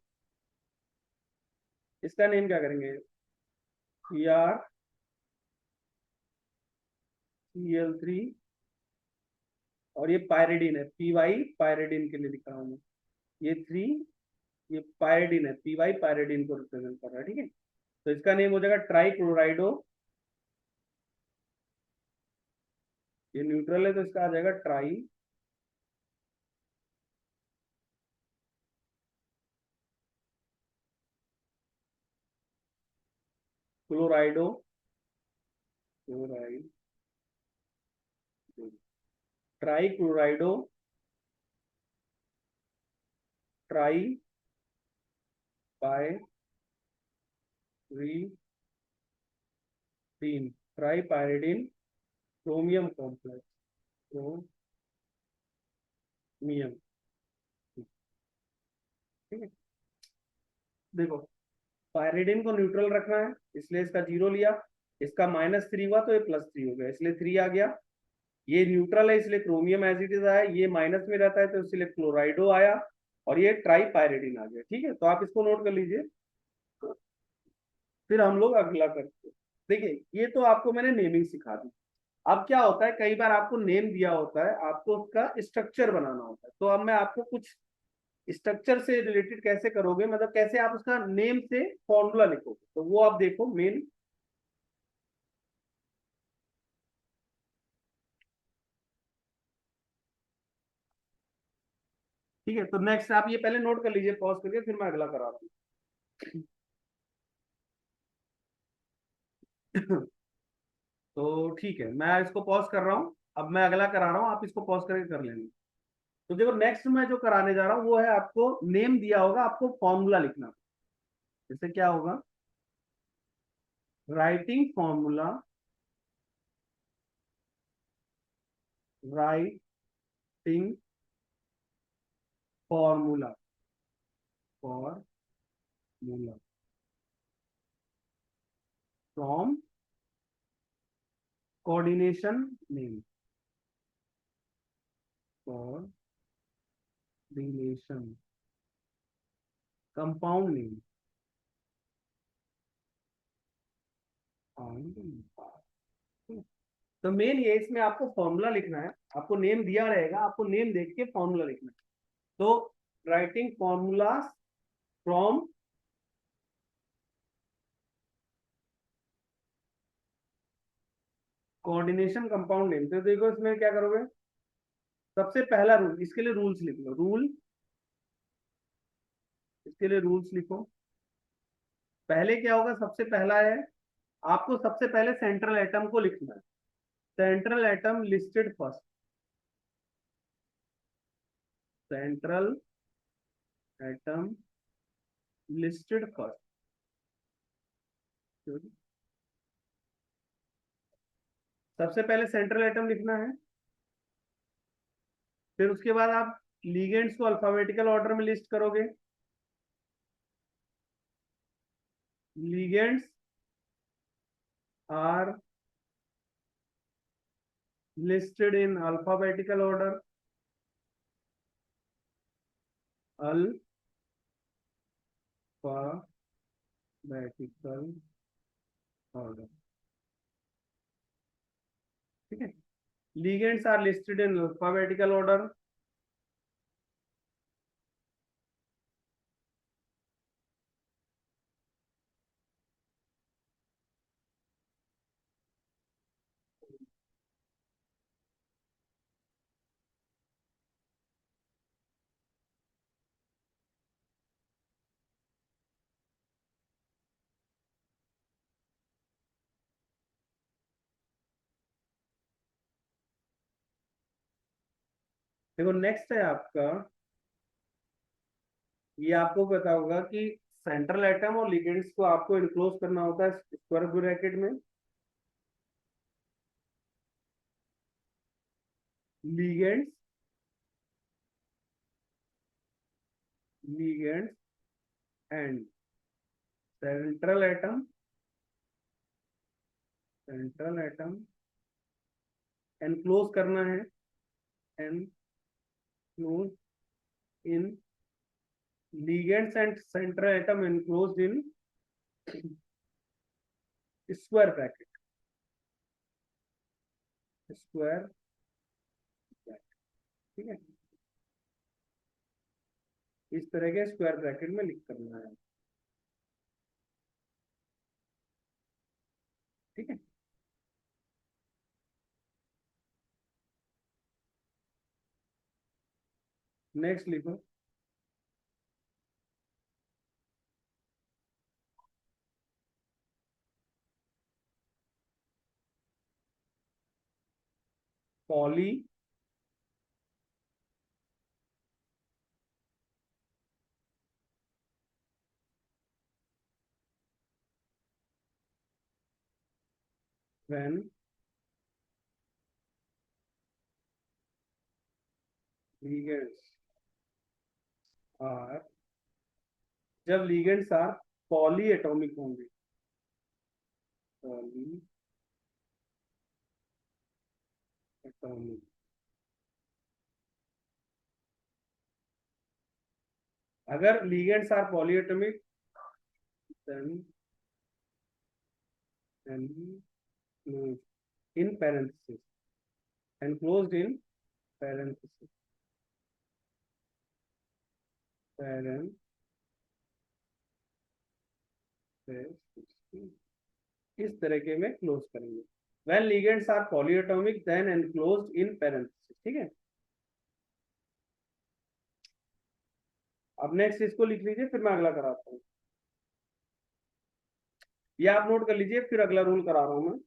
इसका नेम क्या करेंगे, CrCl3, और ये पायरिडीन है, PY पायरिडीन के लिए लिखा हूं मैं, ये 3, ये पायरिडीन है, PY पायरिडीन को रिप्रेजेंट कर रहा है, ठीक है। तो इसका नेम हो जाएगा ट्राई क्लोराइडो, ये न्यूट्रल है तो इसका आ जाएगा tri chlorido, chloride, tri chlorido, tri pyridine, tri pyridine chromium complex, chromium, ठीक है। देखो पायरिडिन को न्यूट्रल रखना है, इसलिए इसका जीरो लिया, इसका -3 हुआ तो ये +3 हो गया, इसलिए 3 आ गया। ये न्यूट्रल है इसलिए क्रोमियम एज इट इज आया, ये माइनस में रहता है तो इसलिए क्लोराइडो आया, और ये ट्राई पायरिडिन आ गया, ठीक है। तो आप इसको नोट कर लीजिए, फिर हम लोग अगला करते हैं। देखिए ये तो आपको मैंने नेमिंग सिखा दी। अब क्या होता है, कई बार आपको नेम दिया होता है, आपको उसका स्ट्रक्चर बनाना होता है, तो अब मैं आपको कुछ स्ट्रक्चर से रिलेटेड कैसे करोगे, मतलब कैसे आप उसका नेम से फॉर्मूला लिखोगे, तो वो आप देखो मेन। ठीक है, तो नेक्स्ट आप ये पहले नोट कर लीजिए पॉज करके, फिर मैं अगला करा हूँ। तो ठीक है, मैं इसको पॉज कर रहा हूँ, अब मैं अगला करा रहा हूँ, आप इसको पॉज करके कर लेंगे। तो देखो नेक्स्ट मैं जो कराने जा रहा हूँ वो है, आपको नेम दिया होगा, आपको फॉर्मूला लिखना। जैसे क्या होगा, writing formula, writing formula, formula from coordination name, coordination compound name, तो मेन ये इसमें आपको फॉर्मूला लिखना है, आपको नेम दिया रहेगा, आपको नेम देख के फॉर्मूला लिखना है। तो writing formulas from coordination compound name. तो देखो इसमें क्या करोगे, सबसे पहला रूल, इसके लिए रूल्स लिख लो, रूल, इसके लिए रूल्स लिखो। पहले क्या होगा, सबसे पहला है, आपको सबसे पहले सेंट्रल एटम को लिखना है। Central atom listed first, central atom listed first. सबसे पहले सेंट्रल एटम लिखना है, फिर उसके बाद आप लीगेंड्स को अल्फाबेटिकल ऑर्डर में लिस्ट करोगे। Ligands are listed in alphabetical order, alphabetical order, ठीक है। ligands are listed in alphabetical order, देखो नेक्स्ट है आपका, ये आपको पता होगा कि सेंट्रल एटम और लिगेंड्स को आपको इनक्लोज करना होता है स्क्वायर ब्रैकेट में। Ligands, ligands and central atom, central atom enclose करना है, enclose in ligands and central atom enclosed in square bracket, square bracket, ठीक है। इस तरह के स्क्वायर ब्रैकेट में लिख करना है, ठीक है। नेक्स्ट लिखो, पॉली when ligands आर, जब लिगेंड्स आर पॉली एटॉमिक होंगे, पॉली एटॉमिक, अगर ligands are poly atomic then in parenthesis, enclosed in parenthesis, parenthesis, इस तरीके में क्लोज करेंगे। when ligands are polyatomic then enclosed in parenthesis, ठीक है। अब नेक्स्ट इसको लिख लीजिए, फिर मैं अगला कराता हूँ। ये आप नोट कर लीजिए, फिर अगला रूल करा रहा हूं मैं।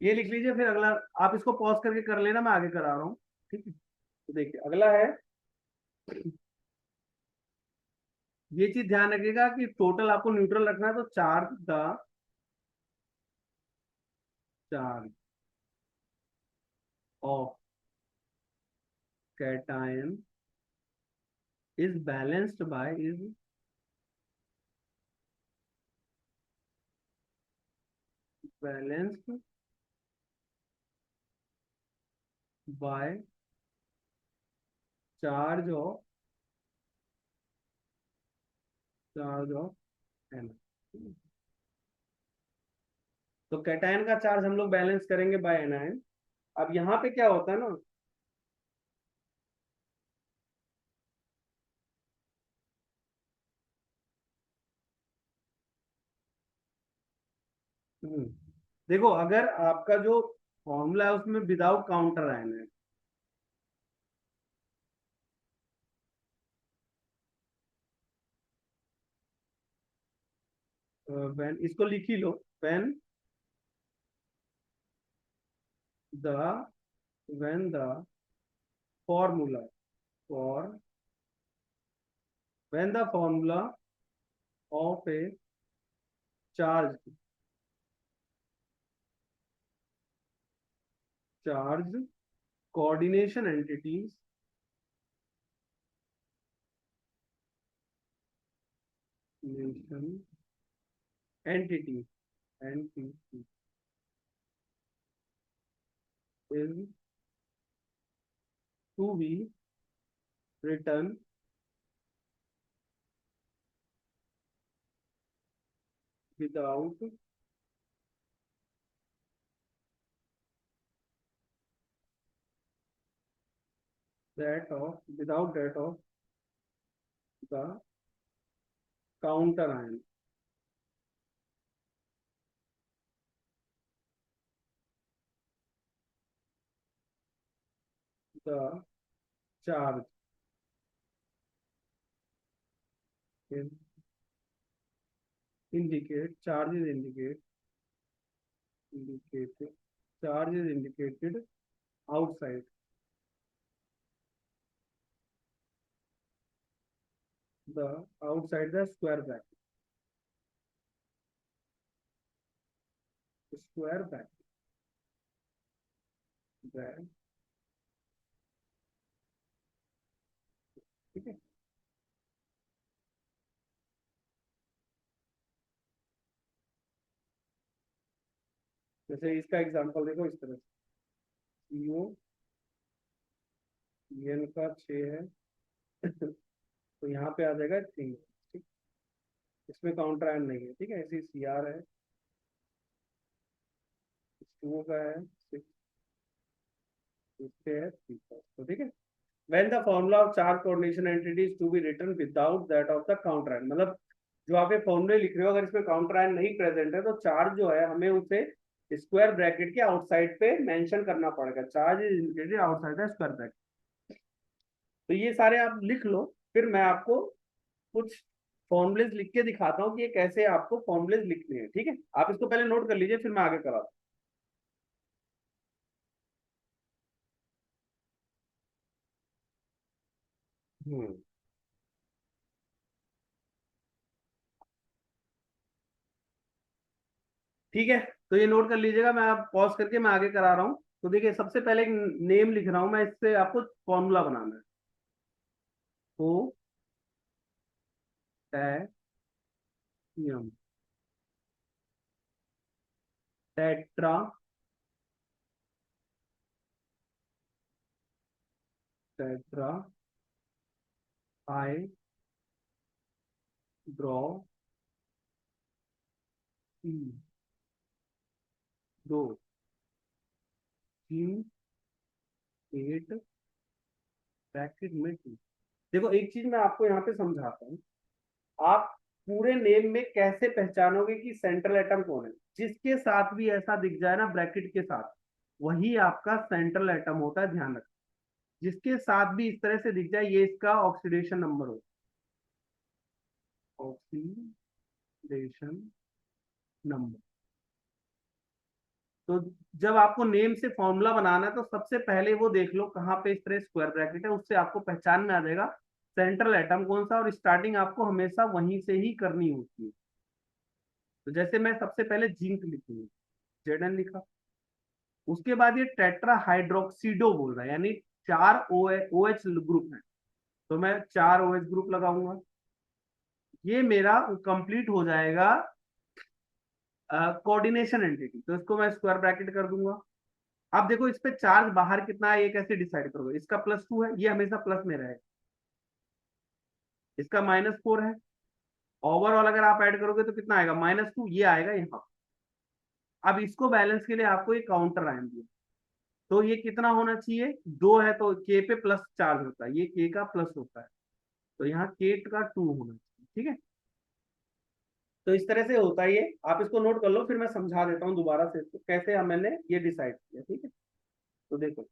ये लिख लीजिए, फिर अगला आप इसको पॉज करके कर लेना, मैं आगे करा रहा हूँ, ठीक है। तो देखिए अगला है, ये चीज ध्यान रखिएगा कि टोटल आपको न्यूट्रल रखना है, तो charge of cation is balanced by, is balanced by charge of an. तो कैटायन का चार्ज हम लोग बैलेंस करेंगे बाय एनायन। अब यहाँ पे क्या होता है ना, हम्म, देखो अगर आपका जो फॉर्मूला है उसमें विदाउट काउंटर आयन है, व्हेन इसको लिख ही लो, when the when the formula for when the formula of a charge charge coordination entities nation entity entity is to be written without that of the counter ion, the charge is indicated charge is indicated outside the square bracket, ठीक है। जैसे इसका example देखो इस तरह से, CO N का 6 है तो यहाँ पे आ जाएगा 3, ठीक। इसमें काउंटर आयन नहीं है, ठीक है। ऐसे CR है, टू का है 6, इस पे है 3, तो ठीक है। when the formula of charge coordination entity is to be written without that of the counter ion, मतलब जो आप ये फॉर्मूले लिख रहे हो अगर इसमें काउंटर आयन नहीं प्रेजेंट है तो चार्ज जो है हमें उसे स्क्वायर ब्रैकेट के आउटसाइड पे मेंशन करना पड़ेगा, charge is indicated outside the square bracket. तो ये सारे आप लिख लो, फिर मैं आपको कुछ फॉर्मुलेज लिख के दिखाता हूँ कि ये कैसे आपको फॉर्मुलेज लिखने हैं, ठीक है। आप इसको पहले नोट कर लीजिए, फिर मैं आगे कराता हूँ। ठीक है, तो ये नोट कर लीजिएगा, मैं आप पॉज करके मैं आगे करा रहा हूँ। तो देखिए सबसे पहले एक नेम लिख रहा हूँ मैं, इससे आपको फॉर्मूला बनाना है। पोटेशियम टेट्रा टेट्रा हाइड्रोक्सी दो 3 8 ब्रैकेट में 2। देखो एक चीज मैं आपको यहाँ पे समझाता हूँ, आप पूरे नेम में कैसे पहचानोगे कि सेंट्रल एटम कौन है। जिसके साथ भी ऐसा दिख जाए ना ब्रैकेट के साथ, वही आपका सेंट्रल एटम होता है, ध्यान रखना। जिसके साथ भी इस तरह से दिख जाए ये इसका ऑक्सीडेशन नंबर हो, ऑक्सीडेशन नंबर। तो जब आपको नेम से फॉर्मूला बनाना है तो सबसे पहले वो देख लो कहाँ पे इस तरह स्क्वायर ब्रैकेट है, उससे आपको पहचान में आ जाएगा सेंट्रल एटम कौन सा, और स्टार्टिंग आपको हमेशा वहीं से ही करनी होती है। तो जैसे मैं सबसे पहले जिंक लिखूंगा, Zn लिखा, उसके बाद ये टेट्रा हाइड्रोक्सीडो बोल रहा है, यानी 4 OH ग्रुप है, तो मैं 4 OH ग्रुप लगाऊंगा। ये मेरा कंप्लीट हो जाएगा कोऑर्डिनेशन एंटिटी, तो इसको मैं स्क्वायर ब्रैकेट कर दूंगा। अब देखो इस पे चार्ज बाहर कितना है ये कैसे डिसाइड करोगे, इसका +2 है, ये हमेशा प्लस में रहेगा, इसका -4 है, ओवरऑल अगर आप ऐड करोगे तो कितना आएगा, -2, ये आएगा यहाँ। अब इसको बैलेंस के लिए आपको ये काउंटर आएंगे दिया, तो ये कितना होना चाहिए, 2 है तो के पे प्लस चार्ज होता है, ये के का प्लस होता है, तो यहाँ के का 2 होना चाहिए, ठीक है। तो इस तरह से होता है ये, आप इसको नोट कर लो, फिर मैं समझा देता हूँ दोबारा से इसको कैसे मैंने ये डिसाइड किया, ठीक है। तो देखो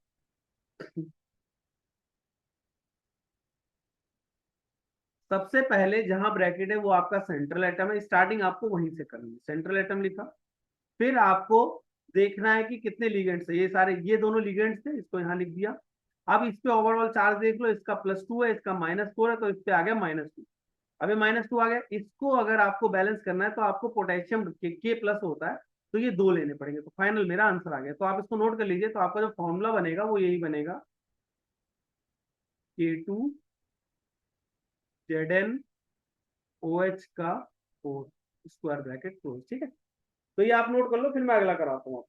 सबसे पहले जहां ब्रैकेट है वो आपका सेंट्रल एटम है, स्टार्टिंग आपको वहीं से करनी है, सेंट्रल एटम लिखा, फिर आपको देखना है कि कितने लिगेंड्स है, ये सारे ये दोनों लिगेंड्स थे, इसको यहाँ लिख दिया। अब इस पे ओवरऑल चार्ज देख लो, इसका +2 है, इसका -4 है, तो इस पे आ गया -2। अभी -2 आ गया, इसको अगर आपको बैलेंस करना है तो आपको पोटेशियम के प्लस होता है, तो ये 2 लेने पड़ेंगे, तो फाइनल मेरा आंसर आ गया, तो आप इसको नोट कर लीजिए, तो आपका जो फॉर्मूला बनेगा वो यही बनेगा, K2 ZnOH का 4 स्क्वायर ब्रैकेट क्लोज, ठीक है। तो ये आप नोट कर लो, फिर मैं अगला कराता हूँ आपको।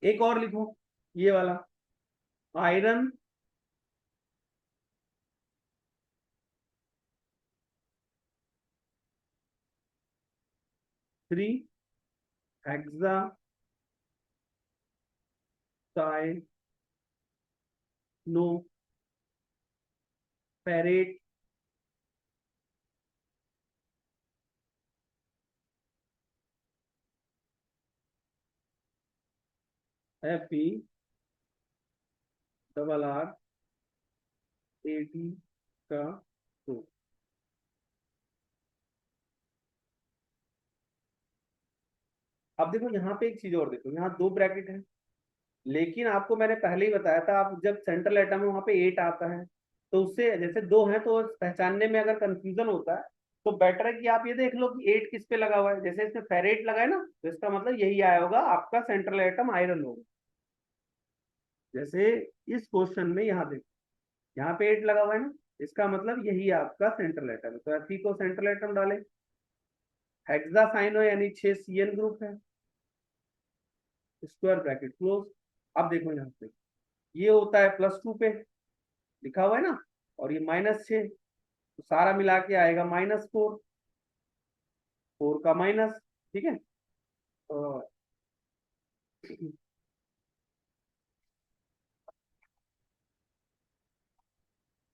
एक और लिखो, ये वाला, iron 3 hexa cyano ferrate FeRrAt का 2। अब देखो यहाँ पे एक चीज और देखो, यहाँ 2 ब्रैकेट है, लेकिन आपको मैंने पहले ही बताया था, आप जब सेंट्रल एटम है वहां पे 8 आता है, तो उससे जैसे 2 है तो पहचानने में अगर कंफ्यूजन होता है, तो बेटर है कि आप ये देख लो कि 8 किस पे लगा हुआ है, जैसे इसमें फेरेट लगा है ना, तो इसका मतलब यही आया होगा आपका सेंट्रल एटम आयरन होगा। जैसे इस क्वेश्चन में यहाँ देखो, यहाँ पे 8 लगा हुआ है ना, इसका मतलब यही आपका सेंट्रल एटम है, तो Fe को सेंट्रल एटम डाले, हेक्सा साइनो यानी 6 CN ग्रुप है, स्क्वायर ब्रैकेट क्लोज। अब देखो यहाँ पे ये होता है +2 पे लिखा हुआ है ना, और ये -6, तो सारा मिला के आएगा -4, 4 का माइनस, ठीक है। तो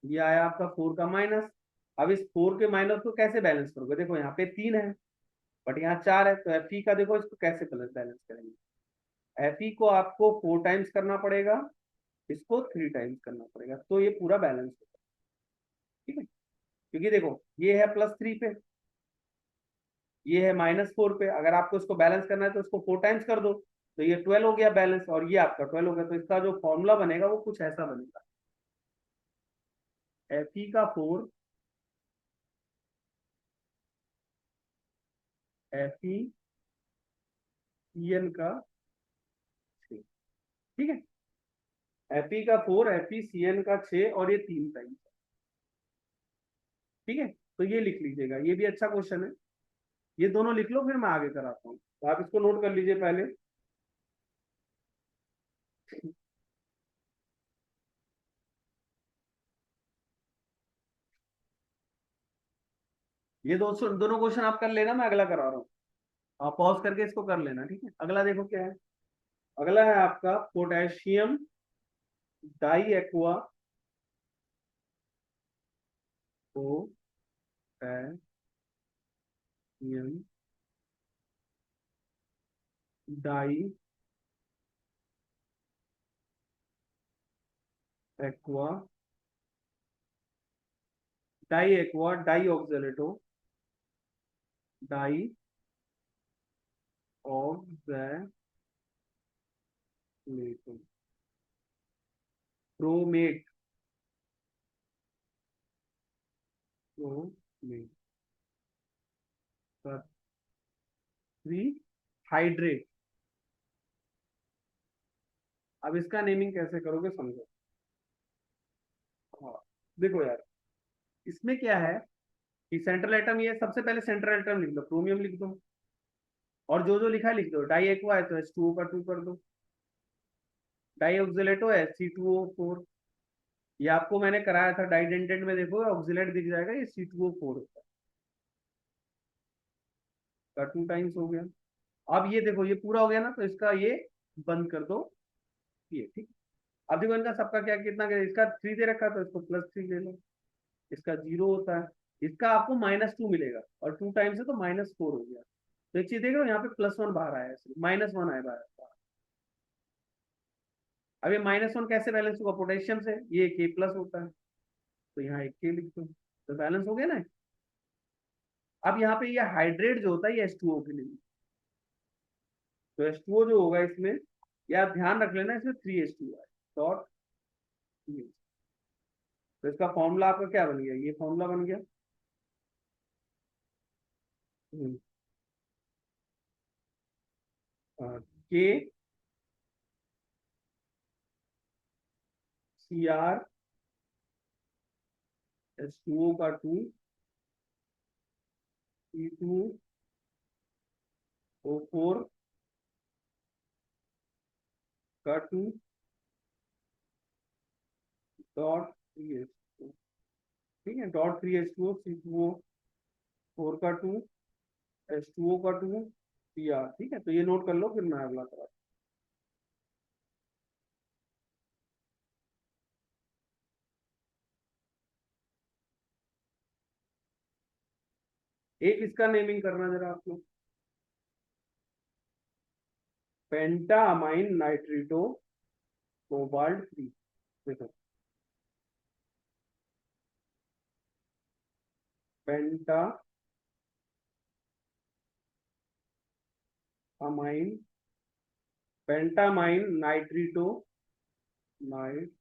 ये आया आपका 4 का माइनस। अब इस 4 के माइनस को कैसे बैलेंस करोगे, देखो यहाँ पे 3 है, बट यहाँ 4 है, तो Fe का देखो इसको कैसे बैलेंस करेंगे, Fe को आपको 4 टाइम्स करना पड़ेगा, इसको 3 टाइम्स करना पड़ेगा, तो ये पूरा बैलेंस होगा, ठीक है। क्योंकि देखो ये है +3 पे, ये है -4 पे, अगर आपको इसको बैलेंस करना है तो इसको 4 टाइम्स कर दो, तो ये 12 हो गया बैलेंस, और ये आपका 12 हो गया, तो इसका जो फॉर्मूला बनेगा वो कुछ ऐसा बनेगा, Fe का 4, FeCN का 6, ठीक है। Fe का 4, FeCN का 6, और ये 3 टाइम्स, ठीक है। तो ये लिख लीजिएगा, ये भी अच्छा क्वेश्चन है, ये दोनों लिख लो, फिर मैं आगे कराता हूँ, तो आप इसको नोट कर लीजिए पहले। ये दोनों क्वेश्चन आप कर लेना, मैं अगला करा रहा हूँ, आप पॉज करके इसको कर लेना, ठीक है। अगला देखो क्या है, अगला है आपका potassium di aqua potassium di aqua di oxalato di oxalato chromate chromate hydrate. अब इसका नेमिंग कैसे करोगे समझो। हाँ देखो यार, इसमें क्या है, कि सेंट्रल एटम, ये सबसे पहले सेंट्रल एटम लिख लो, क्रोमियम लिख दो, और जो जो लिखा है लिख दो। डाई एक्वा है तो H2O का 2 कर दो, डाई ऑक्सिलेटो है C2O4, ये आपको मैंने कराया था डाइडेंटेट में, देखो ऑक्सिलेट दिख जाएगा, ये C2O4 होता है, का 2 टाइम्स हो गया। अब ये देखो ये पूरा हो गया ना, तो इसका ये बंद कर दो, ये ठीक। अब देखो इनका सबका क्या कितना, इसका 3 दे रखा तो इसको +3 ले लो, इसका 0 होता है, इसका आपको -2 मिलेगा, और 2 टाइम्स है तो -4 हो गया। तो एक चीज देख लो यहाँ पे +1 बाहर आया है, -1 आया बाहर। अब ये -1 कैसे बैलेंस होगा, पोटेशियम से, ये K+ होता है, तो यहाँ एक K लिख दो, तो बैलेंस हो गया ना। अब यहाँ पे ये हाइड्रेट जो होता है ये H2O के लिए, तो H2O जो होगा इसमें, या ध्यान रख लेना इसमें 3H2 है, डॉट 3H। तो इसका फॉर्मूला आपका क्या बन गया, ये फॉर्मूला बन गया। K Cr H2O का 2 C2O4 का 2 डॉट 3H2, ठीक है, डॉट 3H2O C2O4 का 2 H2O का 2 Cr, ठीक है। तो ये नोट कर लो, फिर मैं अगला करा। एक इसका नेमिंग करना जरा आप लोग, पेंटामाइन नाइट्रिटो कोबाल्ट 3, देखो पेंटामाइन, पेंटामाइन नाइट्रिटो, नाइट्रिटो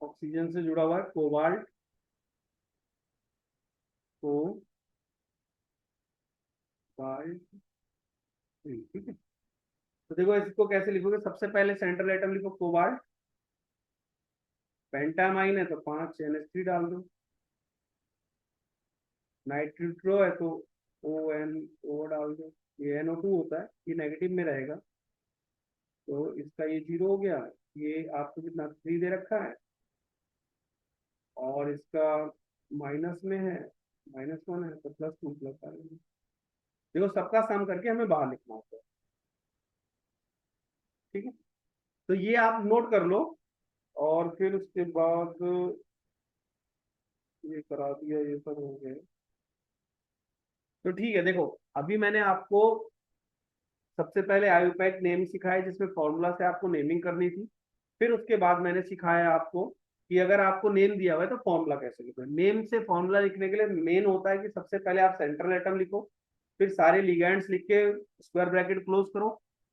ऑक्सीजन से जुड़ा हुआ है, कोबाल्ट कोबाल्ट 3, ठीक है। तो देखो इसको कैसे लिखोगे, सबसे पहले सेंट्रल एटम लिखो कोबाल्ट, पेंटामाइन है तो 5 NH3 डाल दो, नाइट्रिट्रो है तो ONO डाल दो, ये NO2 होता है, ये नेगेटिव में रहेगा, तो इसका ये 0 हो गया। ये आपको कितना 3 दे रखा है, और इसका माइनस में है, -1 है तो +2 प्लस आ गया। देखो सबका सम करके हमें बाहर लिखना होता है, ठीक है। तो ये आप नोट कर लो, और फिर उसके बाद ये करा दिया, ये सब हो गया। तो ठीक है, देखो अभी मैंने आपको सबसे पहले आयुपैक नेम सिखाया, जिसमें फॉर्मूला से आपको नेमिंग करनी थी। फिर उसके बाद मैंने सिखाया आपको कि अगर आपको नेम दिया हुआ है तो फॉर्मूला कैसे लिखो। नेम से फॉर्मूला लिखने के लिए मेन होता है कि सबसे पहले आप सेंट्रल एटम लिखो, फिर सारे लिगेंड्स लिख के स्क्वायर ब्रैकेट क्लोज करो,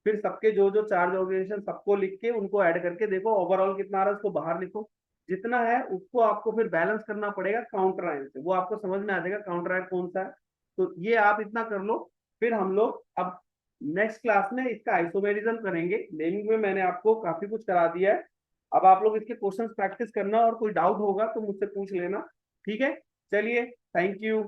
फिर सबके जो जो चार्ज ऑर्गेनाइजेशन सबको लिख के उनको ऐड करके देखो ओवरऑल कितना आ रहा है, उसको बाहर लिखो। जितना है उसको आपको फिर बैलेंस करना पड़ेगा काउंटर आयन से, वो आपको समझ में आ जाएगा काउंटर आयन कौन सा है। तो ये आप इतना कर लो, फिर हम लोग अब नेक्स्ट क्लास में इसका आइसोमेरिज्म करेंगे। नेमिंग में मैंने आपको काफी कुछ करा दिया है, अब आप लोग इसके क्वेश्चंस प्रैक्टिस करना, और कोई डाउट होगा तो मुझसे पूछ लेना, ठीक है। चलिए, थैंक यू।